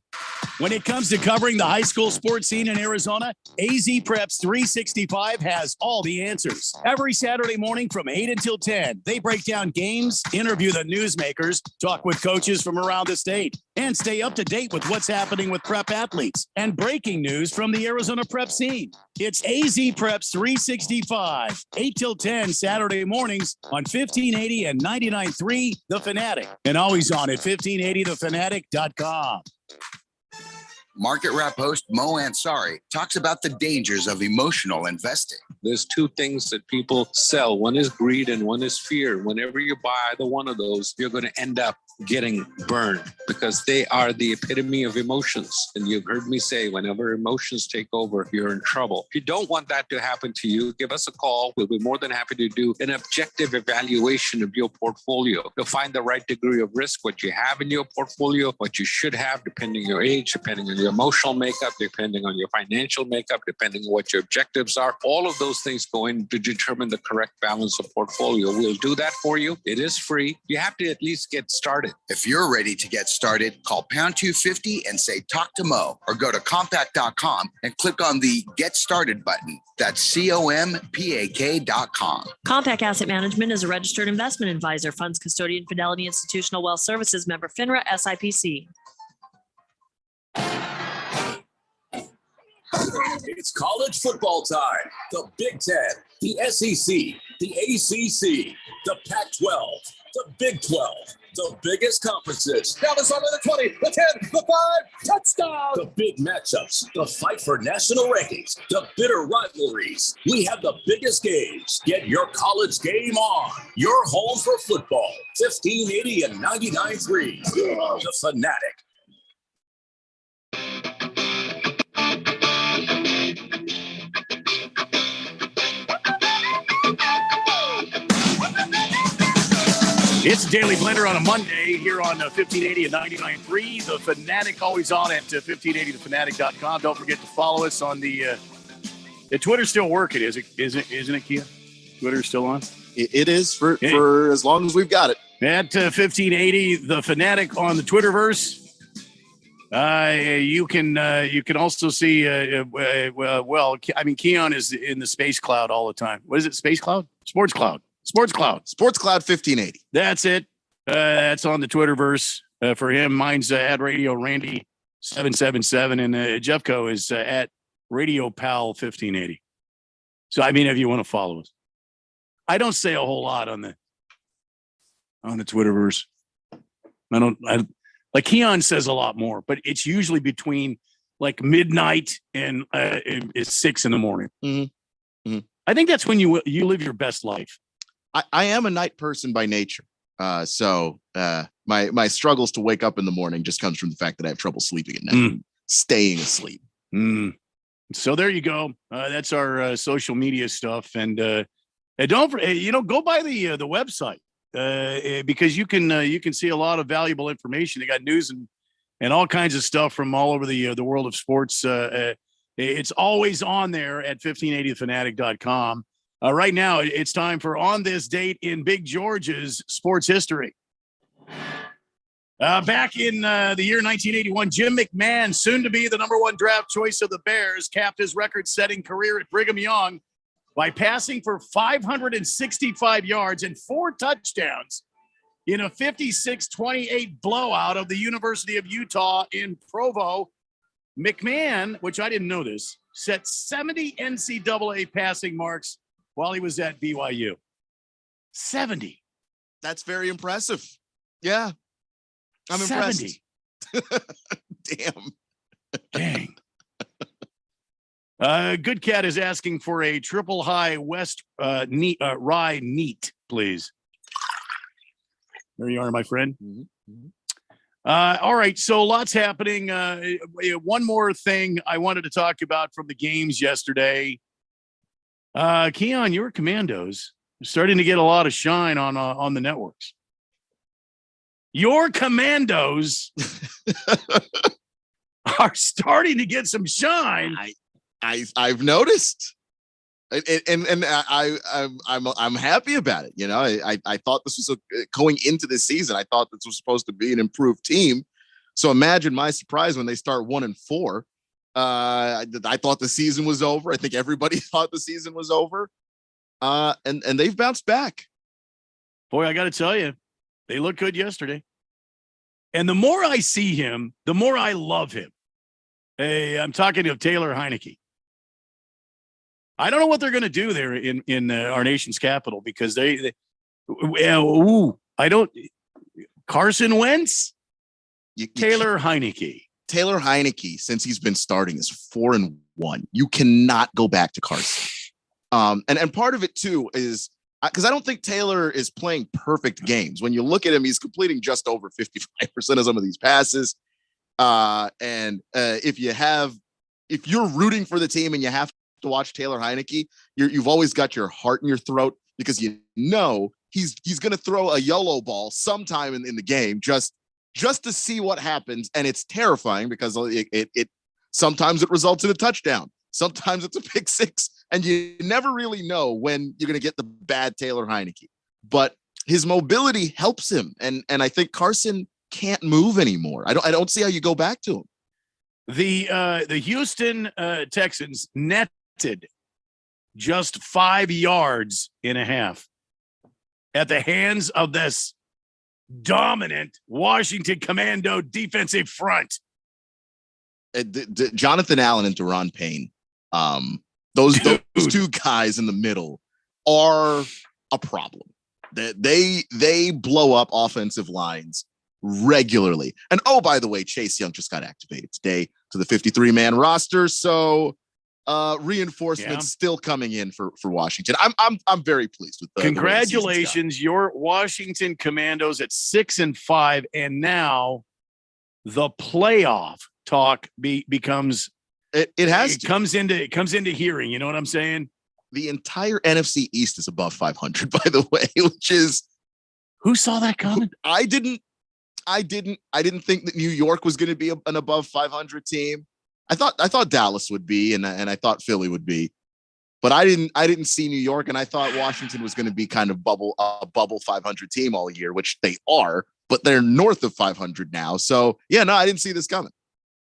When it comes to covering the high school sports scene in Arizona, AZ Preps 365 has all the answers. Every Saturday morning from 8 until 10, they break down games, interview the newsmakers, talk with coaches from around the state, and stay up to date with what's happening with prep athletes and breaking news from the Arizona prep scene. It's AZ Preps 365, 8 till 10 Saturday mornings on 1580 and 99.3 The Fanatic, and always on at 1580thefanatic.com. Market Wrap host Mo Ansari talks about the dangers of emotional investing. There's two things that people sell. One is greed and one is fear. Whenever you buy either one of those, you're going to end up getting burned because they are the epitome of emotions. And you've heard me say, whenever emotions take over, you're in trouble. If you don't want that to happen to you, give us a call. We'll be more than happy to do an objective evaluation of your portfolio to find the right degree of risk, what you have in your portfolio, what you should have, depending on your age, depending on your emotional makeup, depending on your financial makeup, depending on what your objectives are. All of those things go in to determine the correct balance of portfolio. We'll do that for you. It is free. You have to at least get started. If you're ready to get started, call pound 250 and say talk to Mo, or go to compact.com and click on the Get Started button. That's COMPAK.com. Compact Asset Management is a registered investment advisor, funds custodian, Fidelity Institutional Wealth Services, member FINRA, SIPC. It's college football time. The Big Ten, the SEC, the ACC, the Pac-12, the Big 12, the biggest conferences. Now the side of the 20, the 10, the 5, touchdown. The big matchups, the fight for national rankings, the bitter rivalries. We have the biggest games. Get your college game on. Your home for football. 1580 and 99.3. The Fanatic. It's Daily Blender on a Monday here on 1580 and 99.3. The Fanatic, always on at 1580thefanatic.com. Don't forget to follow us on the Twitter's still working, isn't it, Kia? Twitter's still on? It is for as long as we've got it. At 1580, The Fanatic on the Twitterverse. You can also see, Keon is in the space cloud all the time. What is it? Space cloud? Sports cloud. Sports Cloud 1580. That's it. That's on the Twitterverse for him. Mine's at Radio Randy 777, and Jeffco is at Radio Pal 1580. So if you want to follow us. I don't say a whole lot on the Twitterverse. I like Keon says a lot more, but it's usually between like midnight and it's 6 a.m. Mm-hmm. I think that's when you live your best life. I am a night person by nature. So my struggles to wake up in the morning just comes from the fact that I have trouble sleeping at night, staying asleep. So there you go. That's our social media stuff. And don't go by the website because you can see a lot of valuable information. They got news and all kinds of stuff from all over the world of sports. It's always on there at 1580thefanatic.com. Right now, it's time for On This Date in Big George's sports history. Back in the year 1981, Jim McMahon, soon to be the number 1 draft choice of the Bears, capped his record-setting career at Brigham Young by passing for 565 yards and 4 touchdowns in a 56-28 blowout of the University of Utah in Provo. McMahon, which I didn't know this, set 70 NCAA passing marks while he was at BYU. 70. That's very impressive. Yeah. I'm impressed. 70. Dang. Good Cat is asking for a triple high West rye neat, please. There you are, my friend. Mm-hmm. All right, so lots happening. One more thing I wanted to talk about from the games yesterday. Keon, your Commandos are starting to get a lot of shine on the networks. Your Commandos are starting to get some shine. I've noticed, and I'm happy about it. You know, I thought this was going into this season. I thought this was supposed to be an improved team. So imagine my surprise when they start 1-4. I thought the season was over. I think everybody thought the season was over. And they've bounced back. Boy, I got to tell you, they look good yesterday. And the more I see him, the more I love him. Hey, I'm talking to Taylor Heineke. I don't know what they're going to do there in our nation's capital because Carson Wentz, Taylor Heineke. Taylor Heineke, since he's been starting, is 4-1. You cannot go back to Carson. And part of it too is because I don't think Taylor is playing perfect games. When you look at him, he's completing just over 55% of some of these passes. If you're rooting for the team and you have to watch Taylor Heineke, you've always got your heart in your throat because you know he's going to throw a YOLO ball sometime in the game just to see what happens. And it's terrifying because it sometimes it results in a touchdown. Sometimes it's a pick six, and you never really know when you're going to get the bad Taylor Heineke. But his mobility helps him, and I think Carson can't move anymore. I don't see how you go back to him. The Houston Texans netted just 5.5 yards at the hands of this dominant Washington Commando defensive front. Jonathan Allen and Daron Payne, those two guys in the middle are a problem. They blow up offensive lines regularly. And oh, by the way, Chase Young just got activated today to the 53-man roster. So reinforcements still coming in for Washington. I'm very pleased with congratulations, your Washington Commandos at 6-5, and now the playoff talk becomes it comes into hearing. You know what I'm saying? The entire NFC East is above 500, by the way, which is who saw that coming? I didn't think that New York was going to be an above 500 team. I thought Dallas would be, and I thought Philly would be, but I didn't see New York, and I thought Washington was going to be kind of a bubble 500 team all year, which they are, but they're north of 500 now. So yeah, no, I didn't see this coming.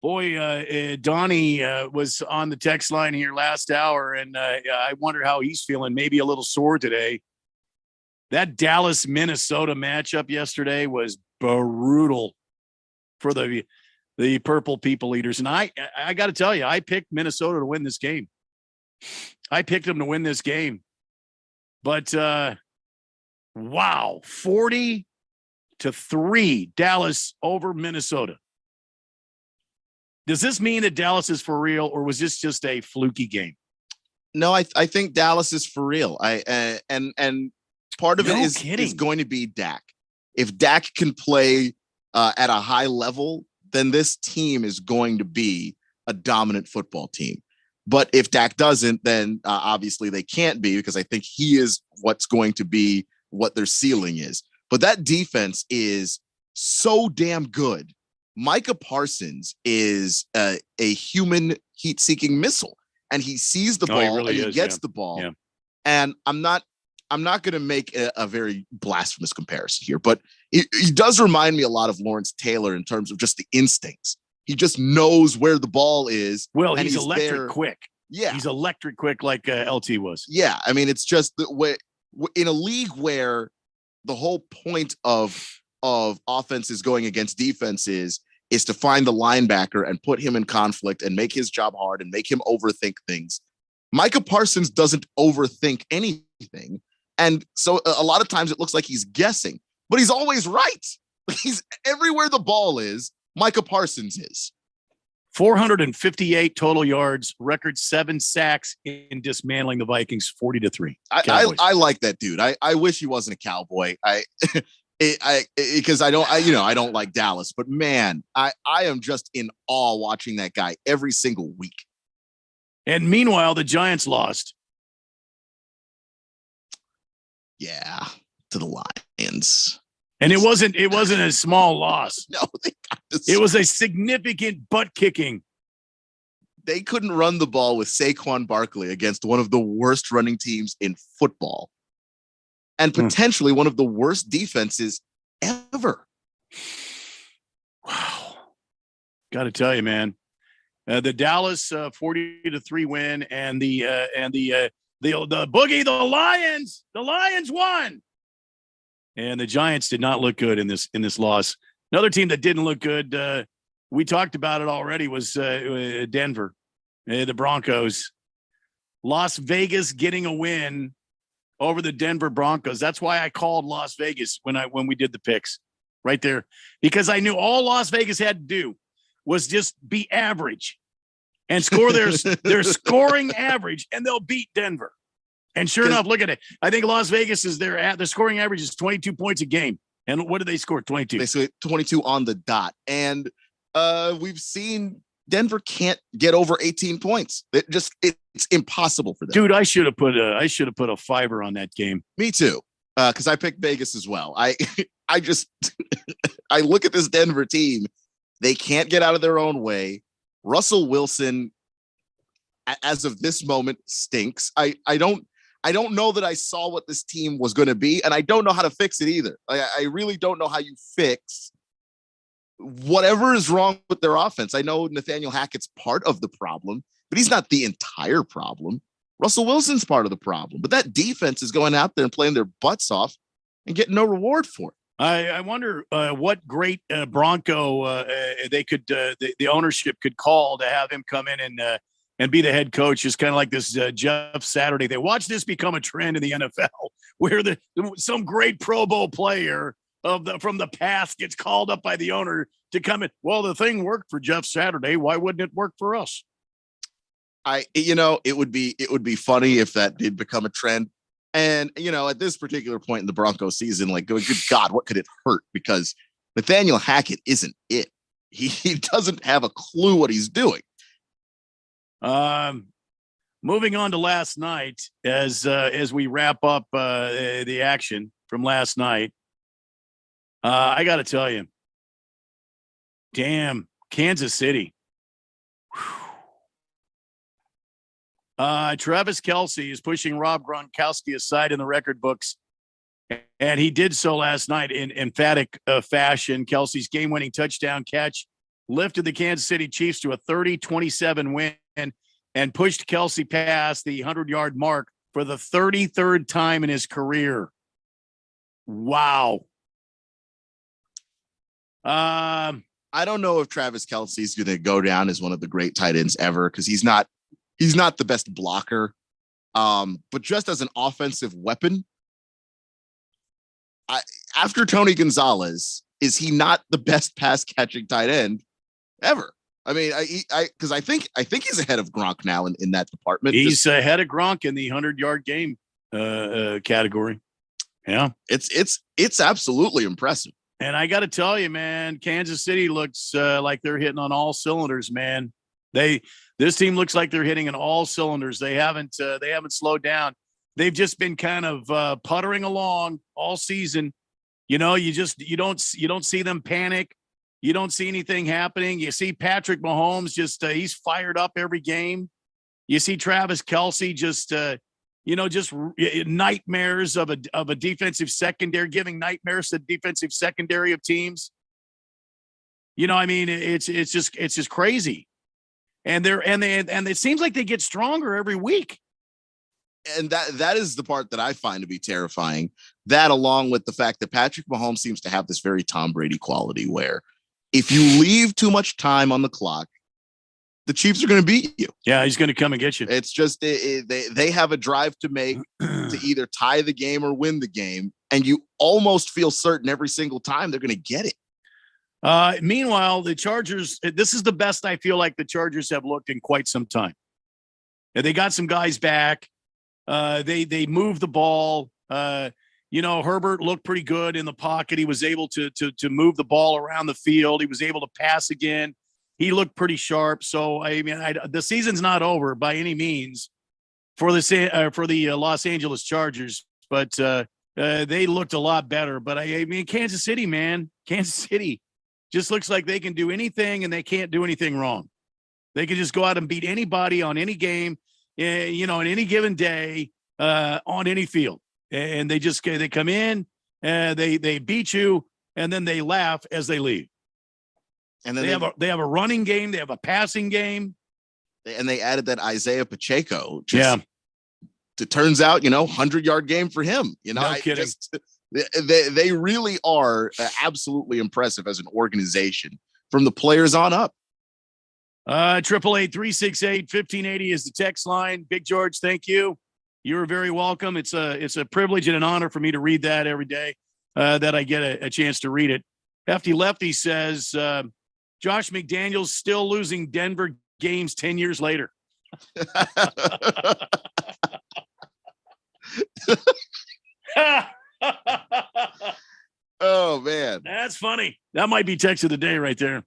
Boy, Donnie was on the text line here last hour, and I wonder how he's feeling. Maybe a little sore today. That Dallas-Minnesota matchup yesterday was brutal for the Purple People Eaters. And I got to tell you, I picked Minnesota to win this game. I picked them to win this game. But wow, 40-3 Dallas over Minnesota. Does this mean that Dallas is for real, or was this just a fluky game? No, I think Dallas is for real. And part of it is going to be Dak. If Dak can play at a high level, then this team is going to be a dominant football team. But if Dak doesn't, then obviously they can't be, because I think he is what's going to be what their ceiling is. But that defense is so damn good. Micah Parsons is a human heat-seeking missile, and he sees the ball and he gets the ball. Yeah. And I'm not going to make a very blasphemous comparison here, but he does remind me a lot of Lawrence Taylor in terms of just the instincts. He just knows where the ball is. Well, he's electric quick. Yeah. He's electric quick like LT was. Yeah. I mean, it's just the way in a league where the whole point of offense is going against defense is to find the linebacker and put him in conflict and make his job hard and make him overthink things. Micah Parsons doesn't overthink anything. And so a lot of times it looks like he's guessing, but he's always right. He's everywhere the ball is. Micah Parsons is. 458 total yards, record 7 sacks in dismantling the Vikings 40-3. I like that dude. I wish he wasn't a Cowboy. Because I don't like Dallas, but man, I am just in awe watching that guy every single week. And meanwhile, the Giants lost. Yeah, to the Lions. And it wasn't a small loss. No, it was a significant butt kicking. They couldn't run the ball with Saquon Barkley against one of the worst running teams in football, and potentially one of the worst defenses ever. Wow. Got to tell you, man, the Dallas 40-3 win, and the boogie, the Lions won. And the Giants did not look good in this loss. Another team that didn't look good, we talked about it already, was Denver, the Broncos. Las Vegas getting a win over the Denver Broncos. That's why I called Las Vegas when we did the picks right there, because I knew all Las Vegas had to do was just be average and score their scoring average, and they'll beat Denver. And sure enough, look at it. I think Las Vegas is their scoring average is 22 points a game. And what did they score? 22. They scored 22 on the dot. And we've seen Denver can't get over 18 points. It's impossible for them. Dude, I should have put a fiver on that game. Me too. Because I picked Vegas as well. I look at this Denver team. They can't get out of their own way. Russell Wilson, as of this moment, stinks. I don't know that I saw what this team was going to be, and I don't know how to fix it either. I really don't know how you fix whatever is wrong with their offense. I know Nathaniel Hackett's part of the problem, but he's not the entire problem. Russell Wilson's part of the problem, but that defense is going out there and playing their butts off and getting no reward for it. I wonder what great Bronco they could the ownership could call to have him come in and be the head coach. Just kind of like this Jeff Saturday. They watch this become a trend in the NFL, where some great Pro Bowl player from the past gets called up by the owner to come in. Well, the thing worked for Jeff Saturday. Why wouldn't it work for us? It would be funny if that did become a trend. And, at this particular point in the Broncos season, like, good God, what could it hurt? Because Nathaniel Hackett isn't it. He doesn't have a clue what he's doing. Moving on to last night, as we wrap up the action from last night, I got to tell you, damn, Kansas City. Travis Kelce is pushing Rob Gronkowski aside in the record books, and he did so last night in emphatic fashion. Kelce's game-winning touchdown catch lifted the Kansas City Chiefs to a 30-27 win and pushed Kelce past the 100-yard mark for the 33rd time in his career. Wow. I don't know if Travis Kelce is going to go down as one of the great tight ends ever, because he's not the best blocker. But just as an offensive weapon, after Tony Gonzalez, is he not the best pass catching tight end ever? I mean, because I think he's ahead of Gronk now in that department. He's ahead of Gronk in the 100-yard game category. Yeah, it's absolutely impressive. And I got to tell you, man, Kansas City looks like they're hitting on all cylinders, man. This team looks like they're hitting on all cylinders. They haven't slowed down. They've just been kind of puttering along all season. You know, you don't see them panic. You don't see anything happening. You see Patrick Mahomes just he's fired up every game. You see Travis Kelce just nightmares of a defensive secondary, giving nightmares to the defensive secondary of teams. You know, I mean, it's just crazy. And it seems like they get stronger every week. And that is the part that I find to be terrifying. That, along with the fact that Patrick Mahomes seems to have this very Tom Brady quality where if you leave too much time on the clock, the Chiefs are going to beat you. Yeah, he's going to come and get you. It's just they have a drive to make to either tie the game or win the game, and you almost feel certain every single time they're going to get it. Meanwhile, the Chargers, this is the best I feel like the Chargers have looked in quite some time. They got some guys back. They moved the ball. Herbert looked pretty good in the pocket. He was able to move the ball around the field. He was able to pass again. He looked pretty sharp. So, I mean, the season's not over by any means for the Los Angeles Chargers, but they looked a lot better. But I mean, Kansas City, man, Kansas City just looks like they can do anything and they can't do anything wrong. They can just go out and beat anybody on any game, on any given day, on any field. And they come in, they beat you, and then they laugh as they leave. And then they have a running game, they have a passing game, and they added that Isaiah Pacheco. It turns out, 100-yard game for him. No kidding. They really are absolutely impressive as an organization from the players on up. 888-368-1580 is the text line. Big George, thank you. You're very welcome. It's a privilege and an honor for me to read that every day, that I get a chance to read it. Hefty Lefty says, Josh McDaniels still losing Denver games 10 years later. Oh, man. That's funny. That might be text of the day right there.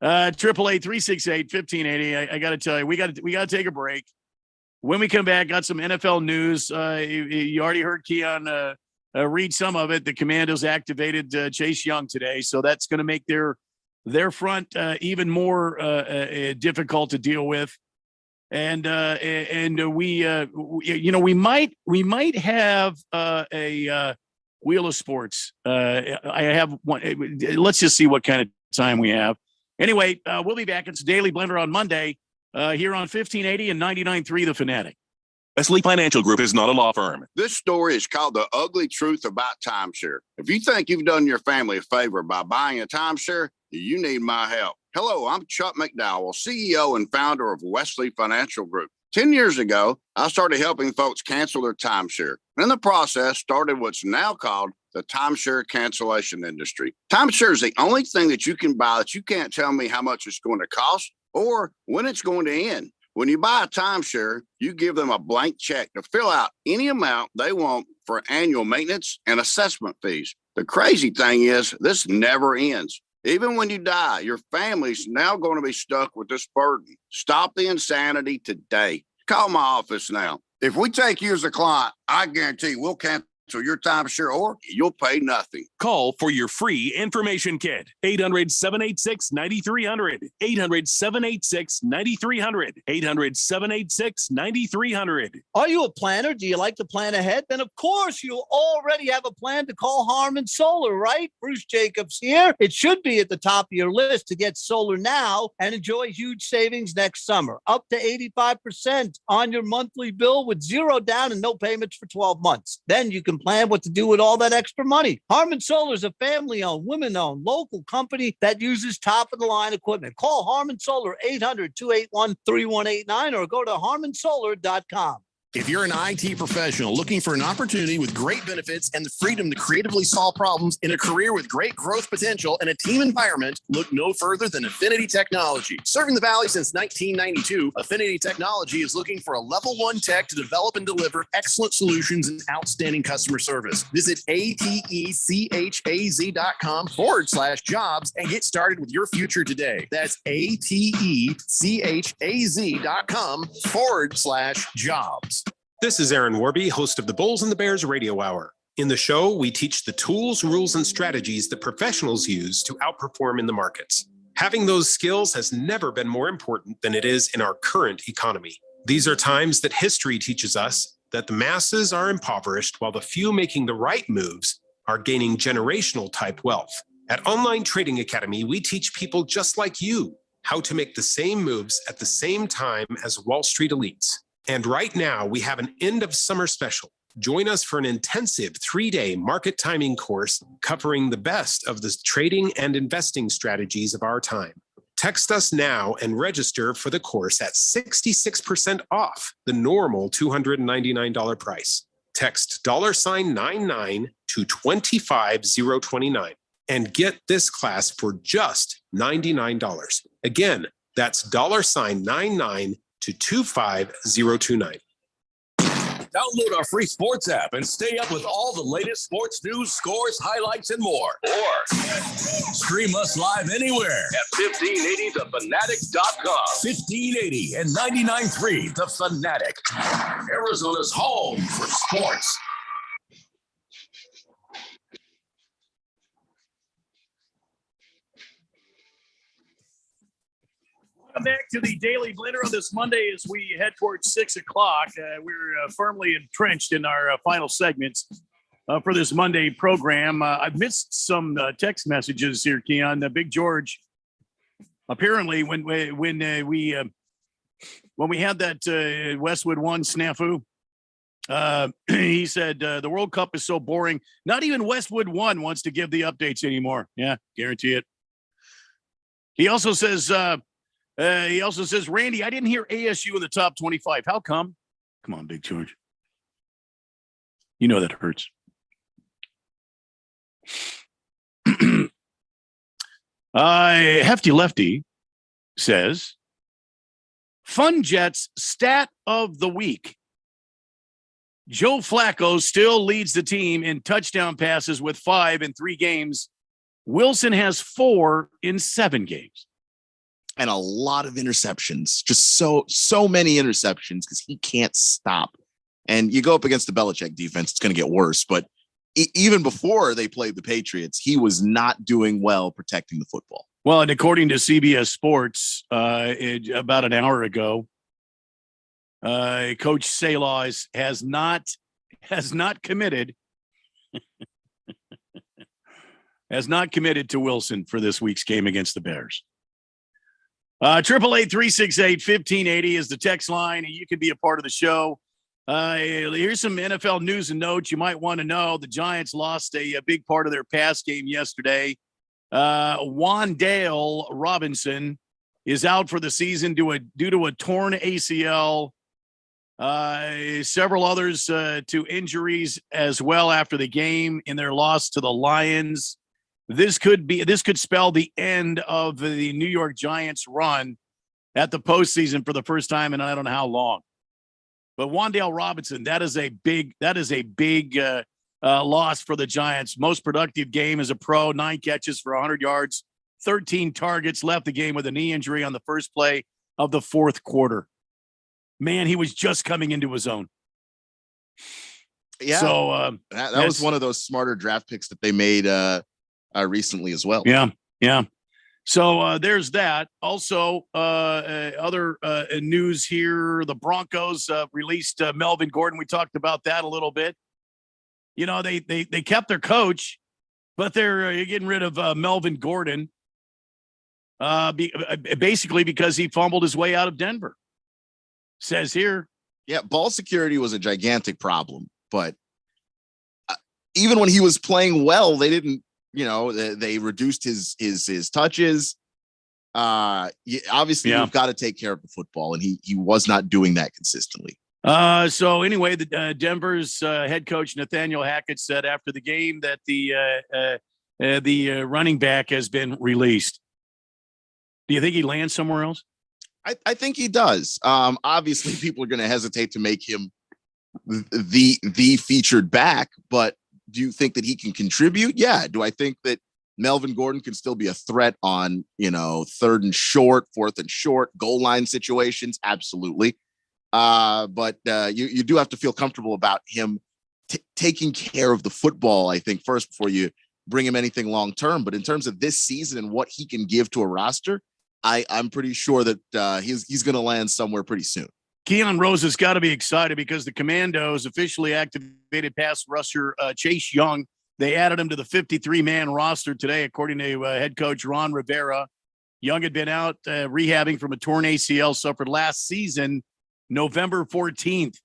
888-368-1580. I got to tell you, we got to take a break. When we come back, got some NFL news. You already heard Keon read some of it. The Commandos activated Chase Young today, so that's going to make their front even more difficult to deal with. And we might have a Wheel of Sports. I have one. Let's just see what kind of time we have. Anyway, we'll be back. It's Daily Blender on Monday. Here on 1580 and 99.3 The Fanatic. Wesley Financial Group is not a law firm. This story is called The Ugly Truth About Timeshare. If you think you've done your family a favor by buying a timeshare, you need my help. Hello, I'm Chuck McDowell, CEO and founder of Wesley Financial Group. 10 years ago, I started helping folks cancel their timeshare. And in the process, started what's now called the timeshare cancellation industry. Timeshare is the only thing that you can buy that you can't tell me how much it's going to cost or when it's going to end. When you buy a timeshare, you give them a blank check to fill out any amount they want for annual maintenance and assessment fees. The crazy thing is, this never ends. Even when you die, your family's now going to be stuck with this burden. Stop the insanity today. Call my office now. If we take you as a client, I guarantee we'll cancel your timeshare or you'll pay nothing. Call for your free information kit. 800-786-9300. 800-786-9300. 800-786-9300. Are you a planner? Do you like to plan ahead? Then, of course, you already have a plan to call Harmon Solar, right? Bruce Jacobs here. It should be at the top of your list to get solar now and enjoy huge savings next summer. Up to 85% on your monthly bill with zero down and no payments for 12 months. Then you can plan what to do with all that extra money. Harmon Solar is a family-owned, women-owned, local company that uses top-of-the-line equipment. Call Harmon Solar 800-281-3189 or go to harmonsolar.com. If you're an IT professional looking for an opportunity with great benefits and the freedom to creatively solve problems in a career with great growth potential and a team environment, look no further than Affinity Technology. Serving the Valley since 1992, Affinity Technology is looking for a level 1 tech to develop and deliver excellent solutions and outstanding customer service. Visit atechaz.com/jobs and get started with your future today. That's atechaz.com/jobs. This is Aaron Warby, host of the Bulls and the Bears Radio Hour. In the show, we teach the tools, rules, and strategies that professionals use to outperform in the markets. Having those skills has never been more important than it is in our current economy. These are times that history teaches us that the masses are impoverished while the few making the right moves are gaining generational type wealth. At Online Trading Academy, we teach people just like you how to make the same moves at the same time as Wall Street elites. And right now, we have an end of summer special. Join us for an intensive 3-day market timing course covering the best of the trading and investing strategies of our time. Text us now and register for the course at 66% off the normal $299 price. Text $99 to 25029 and get this class for just $99. Again, that's $99 to 25029. Download our free sports app and stay up with all the latest sports news, scores, highlights, and more. Or stream us live anywhere at 1580thefanatic.com. 1580 and 99.3 The Fanatic, Arizona's home for sports. Welcome back to the Daily Blender on this Monday as we head towards 6 o'clock. We're firmly entrenched in our final segments for this Monday program. I've missed some text messages here, Keon. Big George, apparently when we had that Westwood One snafu, he said the World Cup is so boring. Not even Westwood One wants to give the updates anymore. Yeah, guarantee it. He also says, Randy, I didn't hear ASU in the top 25. How come? Come on, Big George. You know that hurts. Hefty Lefty says, Fun Jets stat of the week. Joe Flacco still leads the team in touchdown passes with 5 in 3 games. Wilson has 4 in 7 games. And a lot of interceptions, just so many interceptions because he can't stop. And you go up against the Belichick defense, it's going to get worse. But even before they played the Patriots, he was not doing well protecting the football. Well, and according to CBS Sports, about an hour ago, Coach Salah has not committed to Wilson for this week's game against the Bears. 888-368-1580 is the text line, and you can be a part of the show. Here's some NFL news and notes you might want to know. The Giants lost a big part of their pass game yesterday. Wan'Dale Robinson is out for the season due to a torn ACL. Several others to injuries as well after the game in their loss to the Lions. This could spell the end of the New York Giants run at the postseason for the first time in I don't know how long. But Wan'Dale Robinson, that is a big loss for the Giants. Most productive game as a pro, 9 catches for 100 yards, 13 targets, left the game with a knee injury on the first play of the 4th quarter. Man, he was just coming into his own. Yeah. So that was one of those smarter draft picks that they made recently as well. Yeah. So there's that. Also, other news here. The Broncos released Melvin Gordon. We talked about that a little bit. You know, they kept their coach, but they're getting rid of Melvin Gordon basically because he fumbled his way out of Denver. Says here. Yeah, ball security was a gigantic problem, but even when he was playing well, they didn't. You know, they reduced his touches. Obviously, you've got to take care of the football, and he was not doing that consistently. So anyway, the Denver's head coach Nathaniel Hackett said after the game that the running back has been released. Do you think he lands somewhere else? I think he does. Obviously, people are going to hesitate to make him the featured back, but do you think that he can contribute? Yeah. Do I think that Melvin Gordon can still be a threat on, 3rd and short, 4th and short, goal line situations? Absolutely. But you do have to feel comfortable about him taking care of the football, I think, first before you bring him anything long term. But in terms of this season and what he can give to a roster, I'm pretty sure that he's going to land somewhere pretty soon. Keon Rose has got to be excited because the Commandos officially activated pass rusher Chase Young. They added him to the 53-man roster today, according to head coach Ron Rivera. Young had been out rehabbing from a torn ACL suffered last season, November 14th.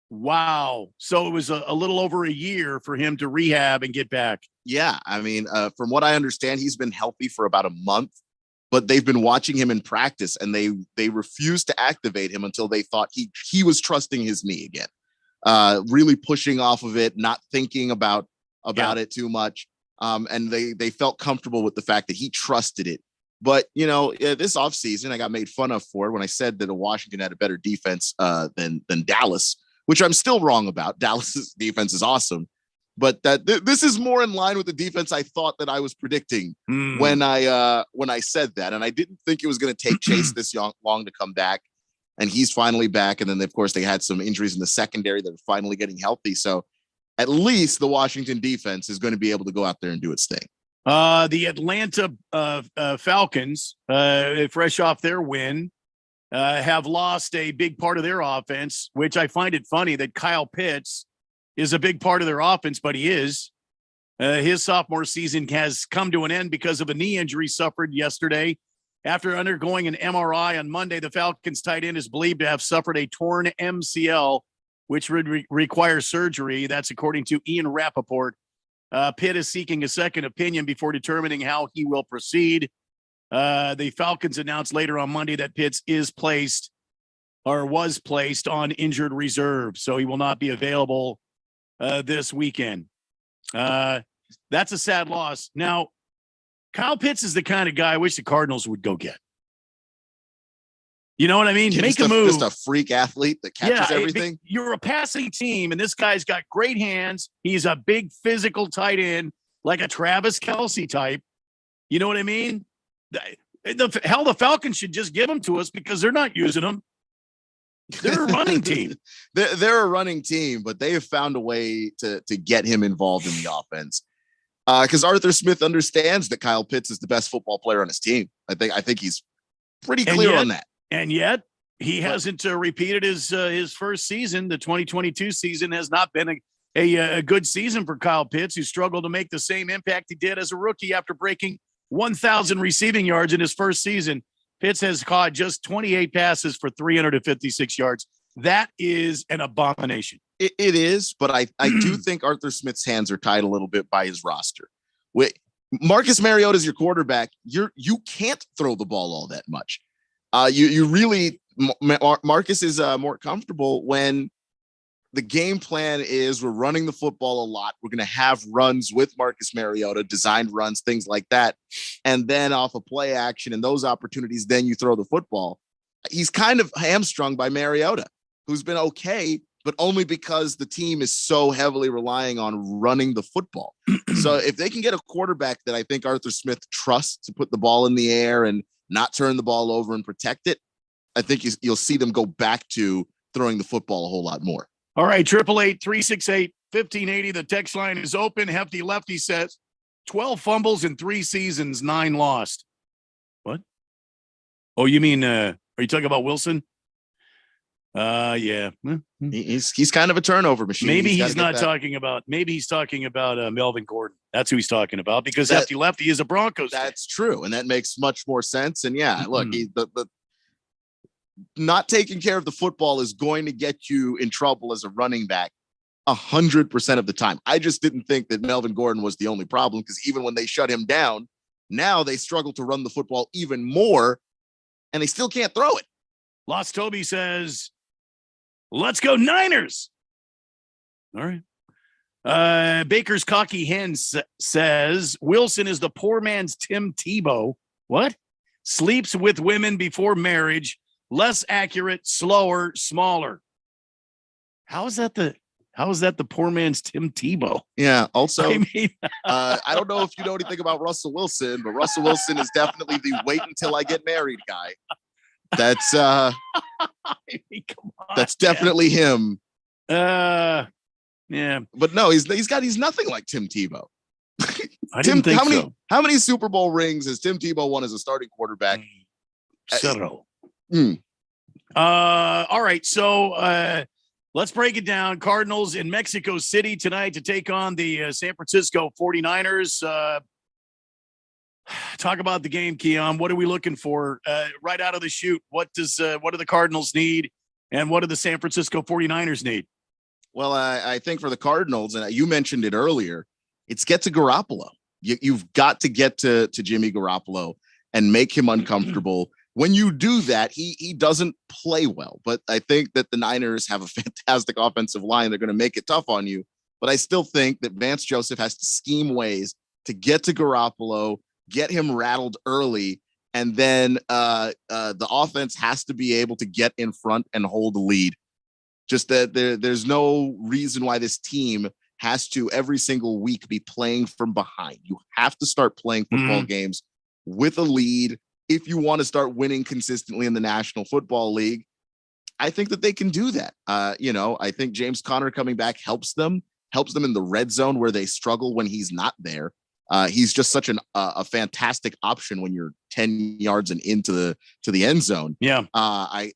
Wow. So it was a little over a year for him to rehab and get back. Yeah. I mean, from what I understand, he's been healthy for about a month, but they've been watching him in practice and they refused to activate him until they thought he was trusting his knee again, really pushing off of it, not thinking about it too much. And they felt comfortable with the fact that he trusted it. But, this offseason, I got made fun of for it when I said that Washington had a better defense than Dallas, which I'm still wrong about. Dallas's defense is awesome. But this is more in line with the defense I thought that I was predicting when I said that. And I didn't think it was going to take Chase this long to come back. And he's finally back. And then, of course, they had some injuries in the secondary that are finally getting healthy. So at least the Washington defense is going to be able to go out there and do its thing. The Atlanta Falcons, fresh off their win, have lost a big part of their offense, which I find it funny that Kyle Pitts is a big part of their offense, but he is. His sophomore season has come to an end because of a knee injury suffered yesterday. After undergoing an MRI on Monday, the Falcons tight end is believed to have suffered a torn MCL, which would require surgery. That's according to Ian Rappaport. Pitt is seeking a second opinion before determining how he will proceed. The Falcons announced later on Monday that Pitts was placed on injured reserve, so he will not be available this weekend. That's a sad loss. Now, Kyle Pitts is the kind of guy I wish the Cardinals would go get. You know what I mean? Make a move. Just a freak athlete that catches everything. You're a passing team, and this guy's got great hands. He's a big physical tight end, like a Travis Kelce type. You know what I mean? The Falcons should just give him to us because they're not using them. They're a running team. They're a running team, but they have found a way to get him involved in the offense. Because Arthur Smith understands that Kyle Pitts is the best football player on his team. I think he's pretty clear on that. And yet he hasn't repeated his first season. The 2022 season has not been a good season for Kyle Pitts, who struggled to make the same impact he did as a rookie after breaking 1,000 receiving yards in his first season. Pitts has caught just 28 passes for 356 yards. That is an abomination. It is, but I do think Arthur Smith's hands are tied a little bit by his roster. Marcus Mariota is your quarterback. You can't throw the ball all that much. You really, Marcus is more comfortable when the game plan is we're running the football a lot. We're going to have runs with Marcus Mariota, designed runs, things like that. And then off of play action and those opportunities, then you throw the football. He's kind of hamstrung by Mariota, who's been okay, but only because the team is so heavily relying on running the football. So if they can get a quarterback that I think Arthur Smith trusts to put the ball in the air and not turn the ball over and protect it, I think you'll see them go back to throwing the football a whole lot more. All right, 888-368-1580. The text line is open. Hefty Lefty says 12 fumbles in 3 seasons, 9 lost. What? Oh, you mean, are you talking about Wilson? Yeah. He's kind of a turnover machine. Maybe he's not talking about, Melvin Gordon. That's who he's talking about, because Hefty Lefty is a Broncos fan. That's true. And that makes much more sense. And yeah, look, the not taking care of the football is going to get you in trouble as a running back 100% of the time. I just didn't think that Melvin Gordon was the only problem, because even when they shut him down, now they struggle to run the football even more, and they still can't throw it. Lost Toby says, Let's go Niners. All right. Baker's Cocky Hen says Wilson is the poor man's Tim Tebow. What? Sleeps with women before marriage. Less accurate, slower, smaller. How is that the poor man's Tim Tebow? Yeah. Also, I mean, I don't know if you know anything about Russell Wilson, but Russell Wilson is definitely the wait until I get married guy. That's I mean, come on, that's definitely him. Yeah. But no, he's nothing like Tim Tebow. I didn't think so. How many Super Bowl rings has Tim Tebow won as a starting quarterback? Zero. All right. So let's break it down. Cardinals in Mexico City tonight to take on the San Francisco 49ers. Talk about the game, Keon. What are we looking for right out of the chute? What do the Cardinals need, and what do the San Francisco 49ers need? Well, I think for the Cardinals, and you mentioned it earlier, it's get to Garoppolo. You've got to get to Jimmy Garoppolo and make him uncomfortable. When you do that, he doesn't play well. But I think that the Niners have a fantastic offensive line. They're going to make it tough on you. But I still think that Vance Joseph has to scheme ways to get to Garoppolo, get him rattled early, and then the offense has to be able to get in front and hold the lead. Just that there's no reason why this team has to every single week be playing from behind. You have to start playing football games with a lead if you want to start winning consistently in the National Football League. I think that they can do that. I think James Conner coming back helps them in the red zone where they struggle when he's not there. He's just such a fantastic option when you're 10 yards and into the end zone. Yeah. I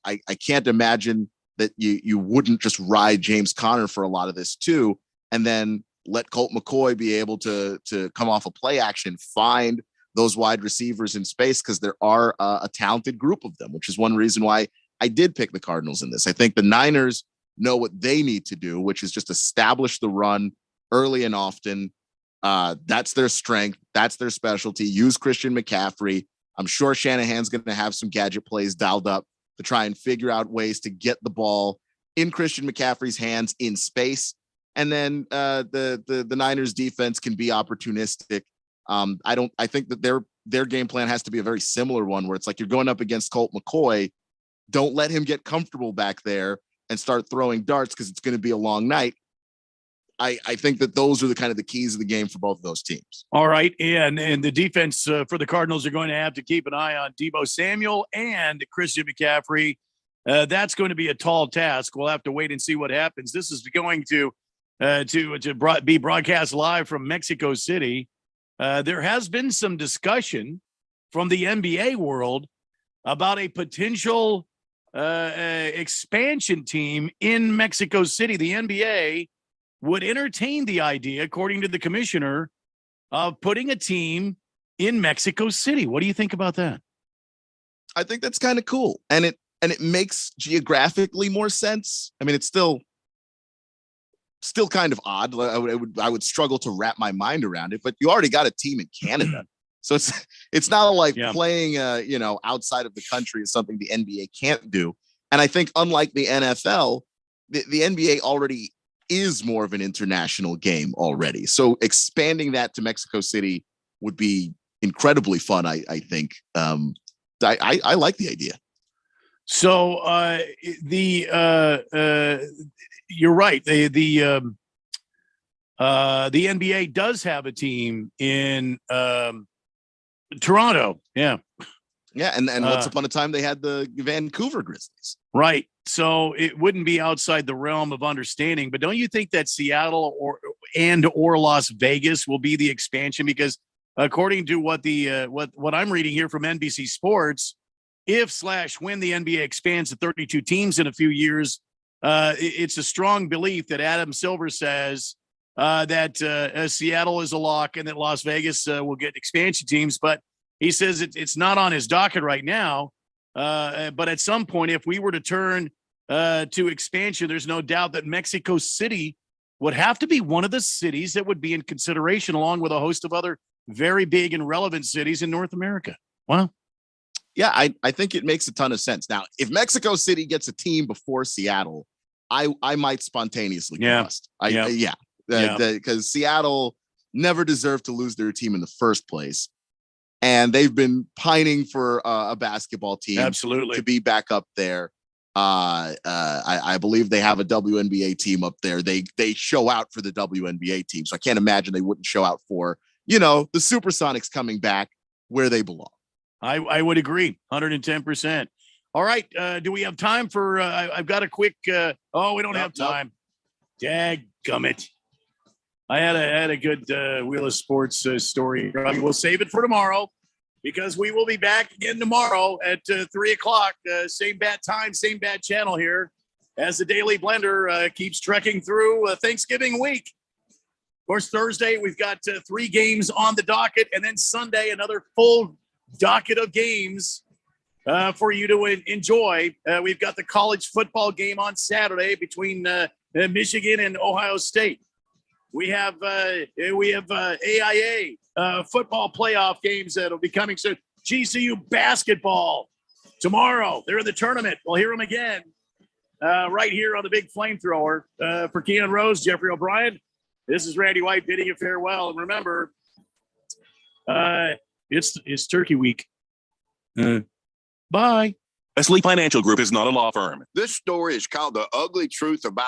can't imagine that you wouldn't just ride James Conner for a lot of this too, and then let Colt McCoy be able to come off a play action, find those wide receivers in space, because there are a talented group of them, which is one reason why I did pick the Cardinals in this. I think the Niners know what they need to do, which is just establish the run early and often. That's their strength. That's their specialty. Use Christian McCaffrey. I'm sure Shanahan's going to have some gadget plays dialed up to try and figure out ways to get the ball in Christian McCaffrey's hands in space. And then the Niners defense can be opportunistic. I think that their game plan has to be a very similar one where it's like you're going up against Colt McCoy. Don't let him get comfortable back there and start throwing darts because it's going to be a long night. I think that those are the keys of the game for both of those teams. All right. And the defense for the Cardinals are going to have to keep an eye on Deebo Samuel and Christian McCaffrey. That's going to be a tall task. We'll have to wait and see what happens. This is going to be broadcast live from Mexico City. There has been some discussion from the NBA world about a potential expansion team in Mexico City. The NBA would entertain the idea, according to the commissioner, of putting a team in Mexico City. What do you think about that? I think that's kind of cool. And it makes geographically more sense. I mean, it's still kind of odd. I would struggle to wrap my mind around it, but you already got a team in Canada. So it's not like playing outside of the country is something the NBA can't do. And I think unlike the NFL, the NBA already is more of an international game already. So expanding that to Mexico City would be incredibly fun. I think I like the idea. So you're right. The NBA does have a team in Toronto. Yeah. Yeah. And once upon a time they had the Vancouver Grizzlies. Right. So it wouldn't be outside the realm of understanding, but don't you think that Seattle or Las Vegas will be the expansion? Because according to what I'm reading here from NBC Sports, when the NBA expands to 32 teams in a few years, it's a strong belief that Adam Silver says that Seattle is a lock and that Las Vegas will get expansion teams. But he says it's not on his docket right now. But at some point, if we were to turn to expansion, there's no doubt that Mexico City would have to be one of the cities that would be in consideration, along with a host of other very big and relevant cities in North America. Wow. Yeah, I think it makes a ton of sense. Now, if Mexico City gets a team before Seattle, I might spontaneously Yeah. combust. Yeah. Because Seattle never deserved to lose their team in the first place. And they've been pining for a basketball team Absolutely. to be back up there. I believe they have a WNBA team up there. They show out for the WNBA team. So I can't imagine they wouldn't show out for, the Supersonics coming back where they belong. I would agree 110%. All right. Do we have time for, I've got a quick, we don't have time. Dadgummit. I had a good Wheel of Sports story. We'll save it for tomorrow because we will be back again tomorrow at 3:00. Same bad time, same bad channel here as the Daily Blender keeps trekking through Thanksgiving week. Of course, Thursday, we've got 3 games on the docket, and then Sunday, another full docket of games for you to enjoy. We've got the college football game on Saturday between Michigan and Ohio State. We have AIA football playoff games that'll be coming soon. GCU basketball tomorrow. They're in the tournament. We'll hear them again right here on the Big Flamethrower. For Keon Rose, Jeffrey O'Brien, this is Randy White bidding you farewell. And remember, it's Turkey Week. Bye. Wesley Financial Group is not a law firm. This story is called The Ugly Truth About